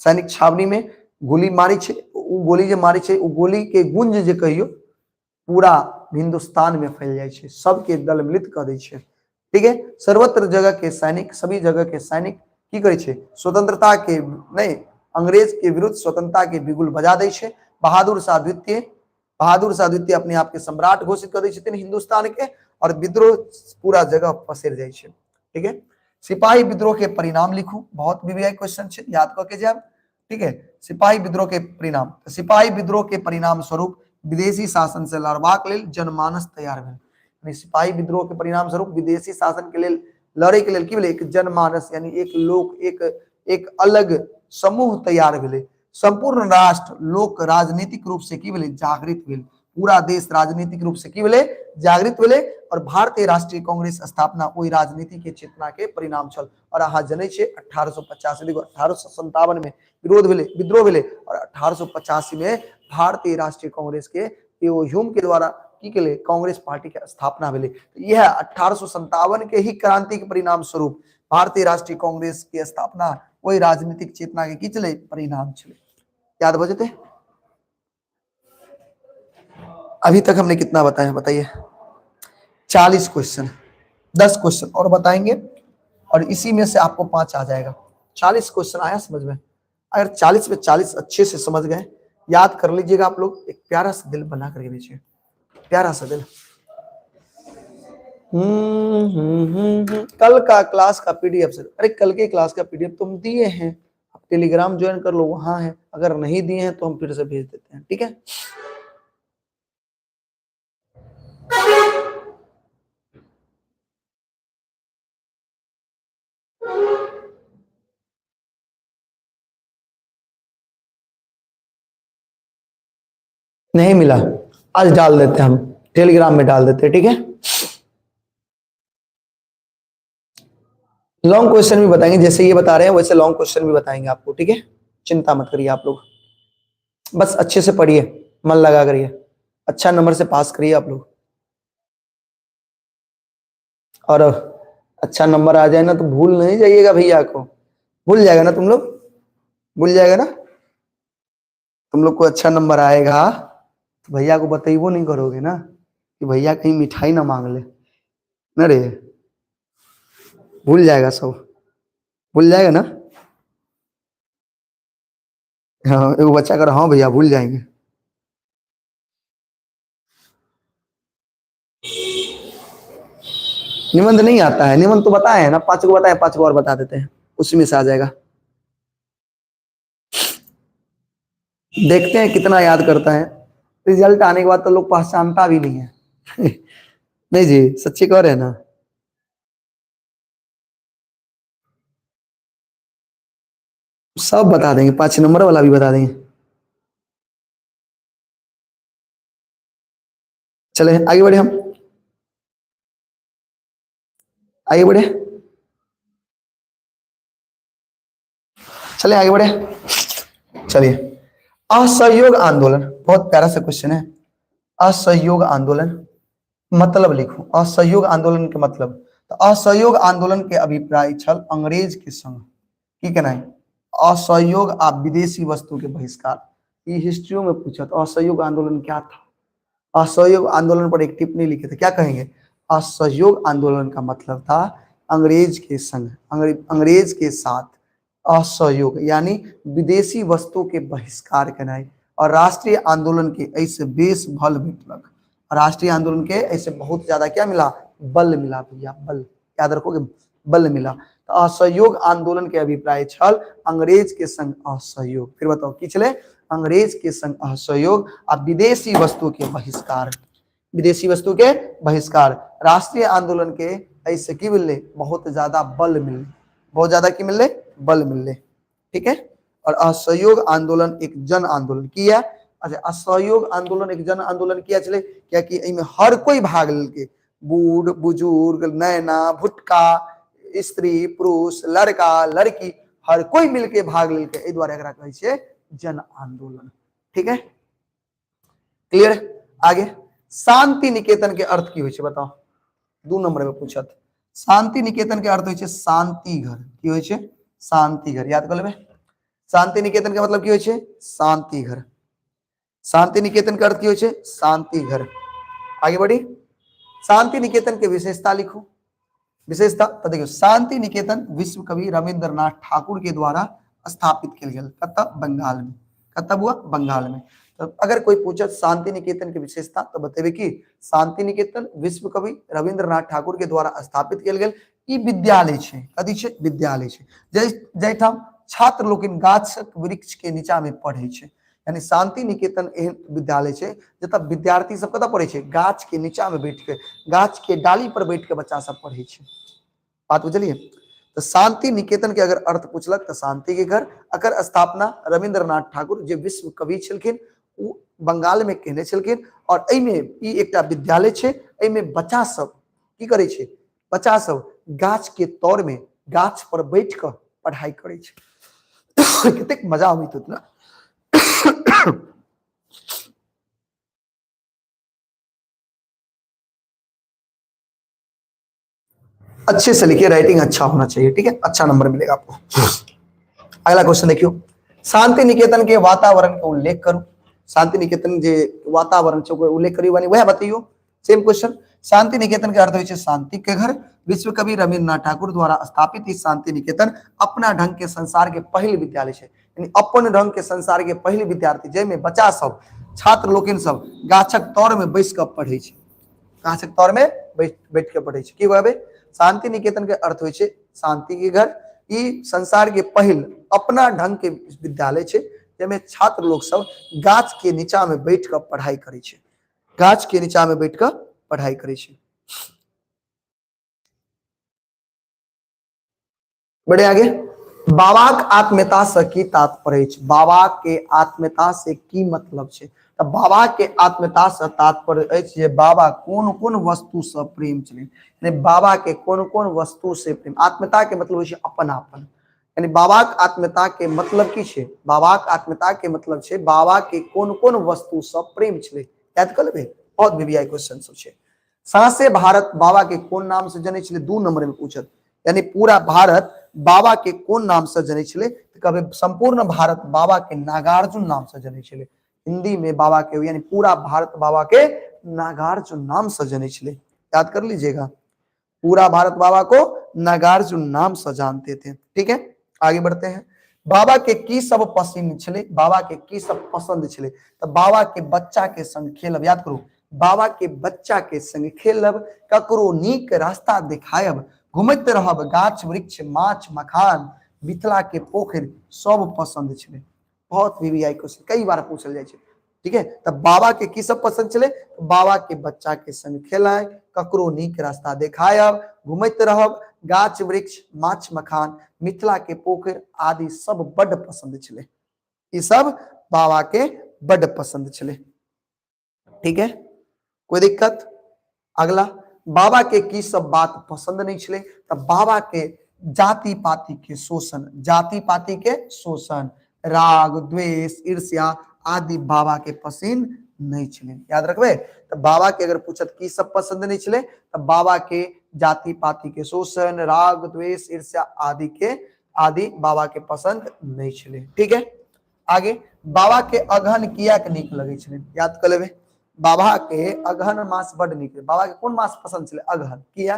सैनिक छावनी में गोली मारी छे, गोली जो मारी छे गोली के गुंज जो कहियो पूरा हिंदुस्तान में फैल जाए छे, सबके दलमलित कर दै छे। ठीक है, सर्वत्र जगह के सैनिक सभी जगह के सैनिक की करे छे स्वतंत्रता के नहीं अंग्रेज के विरुद्ध स्वतंत्रता के बिगुल बजा दै छे। बहादुर शाह द्वितीय अपने आप के सम्राट घोषित कर दै छथिन हिंदुस्तान के और विद्रोह पूरा जगह पसर जाए छे। ठीक है, सिपाही विद्रोह के परिणाम लिखू, बहुत वीवीआई क्वेश्चन छे, याद करके जाब। ठीक है, सिपाही विद्रोह के परिणाम, सिपाही विद्रोह के परिणाम स्वरूप विदेशी शासन से लड़बाक लेल जनमानस तैयार भेल। सिपाही विद्रोह के परिणाम स्वरूप विदेशी शासन के लेल लड़े के लेल की भेले एक जनमानस यानी एक लोक एक अलग समूह तैयार भेले। संपूर्ण राष्ट्र लोक राजनीतिक रूप से की भेले जागृत भेल, पूरा देश राजनीतिक रूप से की भेले जागृत भेले और भारतीय राष्ट्रीय कांग्रेस स्थापना वही राजनीति के चेतना के परिणाम छल। और अहाँ जने छे 1885 देखो 1857 में विद्रोह भेले और 1885 में भारतीय राष्ट्रीय कांग्रेस के ह्यूम के द्वारा की के लिए कांग्रेस पार्टी के स्थापना भेले। यह 1857 के ही क्रांति के परिणाम स्वरूप भारतीय राष्ट्रीय कांग्रेस की स्थापना वही राजनीतिक चेतना के की चले परिणाम चले। याद बजते अभी तक हमने कितना बताया बताइए? 40 क्वेश्चन, 10 क्वेश्चन और बताएंगे और इसी में से आपको 5 आ जाएगा। 40 क्वेश्चन आया समझ में? अगर 40 में 40 अच्छे से समझ गए, याद कर लीजिएगा आप लोग, एक प्यारा सा दिल बना करके दीजिए, प्यारा सा दिल। कल का क्लास का पीडीएफ से, अरे कल के क्लास का पीडीएफ तुम दिए हैं, आप टेलीग्राम ज्वाइन कर लो, वहां है, अगर नहीं दिए हैं तो हम फिर से भेज देते हैं। ठीक है, नहीं मिला आज डाल देते हम टेलीग्राम में डाल देते। ठीक है, लॉन्ग क्वेश्चन भी बताएंगे, जैसे ये बता रहे हैं वैसे लॉन्ग क्वेश्चन भी बताएंगे आपको। ठीक है, चिंता मत करिए आप लोग, बस अच्छे से पढ़िए, मन लगा करिए, अच्छा नंबर से पास करिए आप लोग। और अच्छा नंबर आ जाए ना तो भूल नहीं जाइएगा भैया को, भूल जाएगा ना तुम लोग, भूल जाएगा ना तुम लोग को अच्छा नंबर आएगा तो भैया को बताइए नहीं करोगे ना कि भैया कहीं मिठाई ना मांग ले ना रे, भूल जाएगा सब, भूल जाएगा ना। हाँ एक बच्चा कर हाँ भैया भूल जाएंगे। निबंध नहीं आता है, निबंध तो बताए है ना, 5 को बताए, 5 को और बता देते हैं, उसी में से आ जाएगा। देखते हैं कितना याद करता है, रिजल्ट आने के बाद तो लोग पहचानता भी नहीं है नहीं जी सच्ची कह रहे हैं ना, सब बता देंगे, 5 नंबर वाला भी बता देंगे। चले आगे बढ़े, हम आगे बढ़े, चले आगे बढ़े। चलिए, असहयोग आंदोलन बहुत प्यारा सा क्वेश्चन है। असहयोग आंदोलन मतलब लिखो, असहयोग आंदोलन के मतलब, तो असहयोग आंदोलन के अभिप्राय छल अंग्रेज के संग की कहना है असहयोग आ विदेशी वस्तु के बहिष्कार। ये हिस्ट्री में पूछा तो असहयोग आंदोलन क्या था, असहयोग आंदोलन पर एक टिप्पणी लिखे थे, क्या कहेंगे? असहयोग आंदोलन का मतलब था अंग्रेज के संग, अंग्रेज के साथ असहयोग यानी विदेशी वस्तु के बहिष्कार केनाई। और राष्ट्रीय आंदोलन के ऐसे बेस बल भेटलक। राष्ट्रीय आंदोलन के ऐसे बहुत ज्यादा क्या मिला, बल मिला भैया, बल याद रखोगे, बल मिला। तो असहयोग आंदोलन के अभिप्राय छल अंग्रेज के संग असहयोग। फिर बताओ की छले, अंग्रेज के संग असहयोग आ विदेशी वस्तु के बहिष्कार, विदेशी वस्तु के बहिष्कार। राष्ट्रीय आंदोलन के ऐसे की मिलले, बहुत ज्यादा बल मिलले, बहुत ज्यादा की मिलले, बल मिलले। ठीक है। और असहयोग आंदोलन एक जन आंदोलन किया। अच्छा, असहयोग आंदोलन एक जन आंदोलन किया चले क्या कि इनमें हर कोई भाग लेके, बूढ़ बुजुर्ग नैना भुटका स्त्री पुरुष लड़का लड़की हर कोई मिलके भाग लेके, एहि द्वारे एकरा कहै छै जन आंदोलन। ठीक है, क्लियर। आगे शांति निकेतन के अर्थ की होइ छै बताओ, 2 नंबर में पूछत। शांति निकेतन के अर्थ होइ छै शांति घर। की होइ छै, शांति घर, याद कर लेबे। शांति निकेतन के मतलब की होइ छै, शांति घर। शांति निकेतन के अर्थ की होइ छै, शांति घर। आगे बढ़ी, शांति निकेतन के विशेषता लिखो। विशेषता तो देखियो, शांति निकेतन विश्व कवि रविंद्रनाथ ठाकुर के द्वारा स्थापित किया गया, कत्ता बंगाल में। कत्ता हुआ, बंगाल में। तो अगर कोई पूछत शांति निकेतन की विशेषता तो बतेबे कि शांति निकेतन विश्व कवि रविंद्रनाथ ठाकुर के द्वारा स्थापित किया गया ई विद्यालय छै। कथी छै, विद्यालय छै। जैठाम छात्र लोकनि गाछक वृक्ष के नीचा में पढ़े छै, यानी शांति निकेतन एहन विद्यालय छै जतऽ विद्यार्थी सब कतऽ पढ़े छै, गाछ के नीचा में बैठ के, गाछ के डाली पर बैठ के बच्चा सब पढ़े छै। बात बुझलिए। तो शांति निकेतन के अगर अर्थ पूछलक तो शांति के घर। अगर स्थापना रविंद्रनाथ ठाकुर जे विश्व कवि छलखिन उ बंगाल में केने छलखिन। और एमे ई एकटा विद्यालय छै, एमे बच्चा सब की करे छै, बच्चा सब गाछ के तौर में गाछ पर बैठ कर पढ़ाई करे छै। कतेक मजा आबैत होत ना। अच्छे से लिखिए, राइटिंग अच्छा होना चाहिए। ठीक है, अच्छा नंबर मिलेगा आपको। अगला क्वेश्चन देखियो, शांति निकेतन के वातावरण का उल्लेख करो। शांति निकेतन जे वातावरण छै ओकर उल्लेख करियो, यानी वह बताइयो। सेम क्वेश्चन, शांति निकेतन के अर्थ होइ छै शांति के घर। विश्व कवि रविंद्रनाथ ठाकुर द्वारा स्थापित इस शांति निकेतन अपना ढंग के संसार के पहल विद्यालय छै, यानी अपन ढंग के संसार के पहल विद्यार्थी जेमे बच्चा सब छात्र लोकनि सब गाछक तौर में बैस कर पढ़े छै, गाछक तौर में बैठ के पढ़े छै। की कहबे, शांति निकेतन के अर्थ होइ छै शांति के घर। ई संसार के पहल अपना ढंग के विद्यालय छै जेमे छात्र लोग सब गाछ के नीचा में बैठ कर पढ़ाई करे छै, गाछ के नीचा में बैठ कर पढ़ाई करे छै। बढ़े आगे, बाबाक आत्मीयता से की तात्पर्य छै। बाबा के आत्मीयता से की मतलब छै, तो बाबा के आत्मीयता से तात्पर्य अछि जे बाबा कोन कोन वस्तु से प्रेम छलै, यानी बाबा के कोन कोन वस्तु से प्रेम। आत्मीयता के मतलब होइ छै अपनापन, यानी बाबाक आत्मीयता के मतलब की छै, बाबाक आत्मीयता के मतलब छै बाबा के कोन कोन वस्तु से प्रेम छलै। याद कर लेबै, बहुत वीवीआई क्वेश्चन सब छै। सांसे भारत बाबा के कोन नाम से जनै छलै, 2 नंबर में पूछत। यानी पूरा भारत बाबा के कोन नाम से जनै छलै, तो कहबै संपूर्ण भारत बाबा के नागार्जुन नाम से जनै छलै। हिंदी में बाबा के, यानी पूरा भारत बाबा के नागार्जुन नाम से जनै छलै। याद कर लीजिएगा, पूरा भारत बाबा को नागार्जुन नाम से जानते थे। ठीक है, आगे बढ़ते हैं। बाबा के की सब पसंद छले, बाबा के की सब पसंद छले, तो बाबा के बच्चा के संग खेलब। याद करू, बाबा के बच्चा के संग खेलब, ककरो नीक रास्ता दिखायब, घूमत रहब गाछ वृक्ष माछ मखान, मिथिला के पोखर सब पसंद छले। बहुत वीवीआई क्वेश्चन कई बार पूछल जाय छै। ठीक है, तब बाबा के की सब पसंद छले, बाबा के बच्चा के संग खेलाय, ककरो नीक रास्ता देखायब, घूमत रहब गाछ वृक्ष माछ मखान, मिथिला के पोखर आदि सब बड़ पसंद छले। ये सब बाबा के बड़ पसंद छले। ठीक है, कोई दिक्कत। अगला, बाबा के की सब बात पसंद नहीं छले, तब बाबा के जाति पाति के शोषण, जाति पाति के शोषण, राग द्वेष ईर्ष्या आदि बाबा के पसंद नहीं छले। याद रखबे, तो बाबा के अगर पूछत की सब पसंद नहीं छले, तब बाबा के जाति पाति के शोषण राग द्वेष ईर्ष्या आदि बाबा के पसंद नहीं छले। ठीक है, आगे, बाबा के अगहन किया के नीक लगे छले। याद कर लेबे, बाबा के अगहन मास बड़ नीक। बाबा के कोन मास पसंद छले, अगहन। किया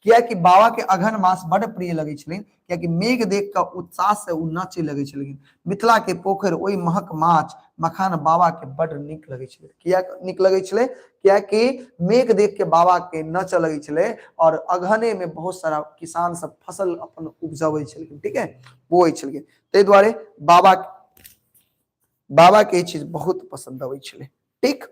किया कि बाबा के अघन मास बड़ प्रिय लगे छलिन, किया कि मेघ देख के उत्साह से उ नाचे लगे छलिन। मिथिला के पोखर ओई महक माछ मखान बाबा के बड़ निक लगे छले। किया निक लगे छले? किया कि मेघ देख के बाबा के नच लगे छले और अघने में बहुत सारा किसान सब फसल अपन उपजावे छलखिन, ठीक है, बोए छलखिन। ते द्वारे बाबा के चीज बहुत पसंद आवे छले। ठीक,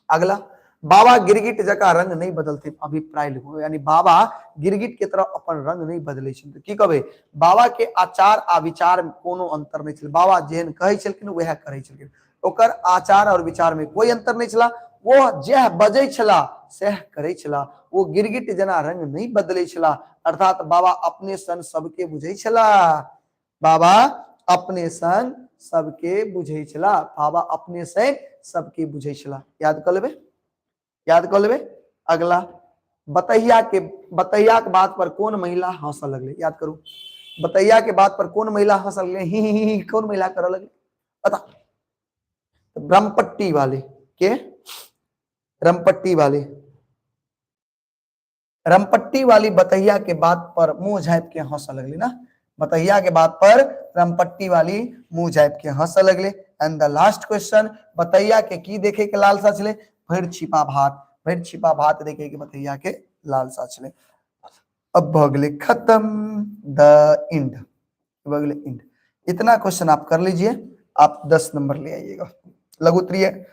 अगला, बाबा गिरगिट जका रंग नहीं बदलते, अभिप्राय लिखो। यानी बाबा गिरगिट के तरह अपन रंग नहीं बदले छथिन। की कहबे? बाबा के आचार आ विचार में कोनो अंतर नहीं छल। बाबा जेहन कहै छलखिन वह करै छलखिन, ओकर आचार और विचार में कोई अंतर नहीं छला। वो जह बजै छला सह करै छला, वो गिरगिट जना रंग नहीं बदलै छला। अर्थात बाबा अपने सन सबके बुझै छला। बाबा अपने सन सबके बुझै छला। बाबा अपने से सबके बुझै छला। याद कर लेबे, याद कर लेबे। अगला, बतैया के बात पर कौन महिला हंसऽ लगले? याद करू, बतैया के बात पर कौन महिला हंसऽ लगले? ही कौन महिला करऽ लगले पता? ब्रह्मपट्टी वाले के, रमपट्टी वाली बतैया के बात पर मुंह झाँप के हंसऽ लगले ना। बतैया के बात पर रमपट्टी वाली मुंह झाँप के हंसऽ लगले। एंड द लास्ट क्वेश्चन, बतैया के की देखे के लालसा छले? भरि छिपा भात, भरि छिपा भात देखे के बतैया के लालसा छले। अब भगले खत्म, द एंड, भगले एंड। इतना क्वेश्चन आप कर लीजिए, आप 10 नंबर ले आइएगा। लघु उत्तरीय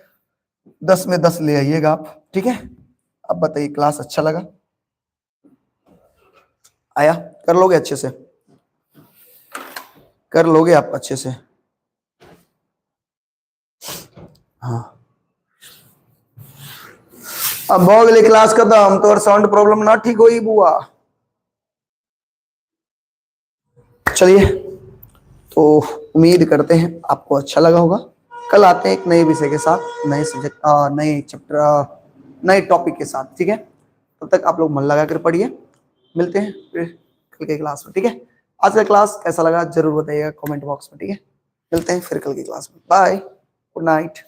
10 में 10 ले आइएगा आप, ठीक है। अब बताइए, क्लास अच्छा लगा? आया? कर लोगे अच्छे से? कर लोगे आप अच्छे से? हाँ, अब हो गई क्लास खत्म। तो साउंड प्रॉब्लम ना ठीक होई बुआ। चलिए, तो उम्मीद करते हैं आपको अच्छा लगा होगा। कल आते हैं एक नए विषय के साथ, नए सब्जेक्ट, नए चैप्टर, नए टॉपिक के साथ, ठीक है। तब तक आप लोग मन लगा कर पढ़िए। मिलते हैं फिर कल के क्लास में, ठीक है। आज का क्लास कैसा लगा जरूर बताइएगा कमेंट बॉक्स में, ठीक है। मिलते हैं फिर कल की क्लास में। Bye, good night.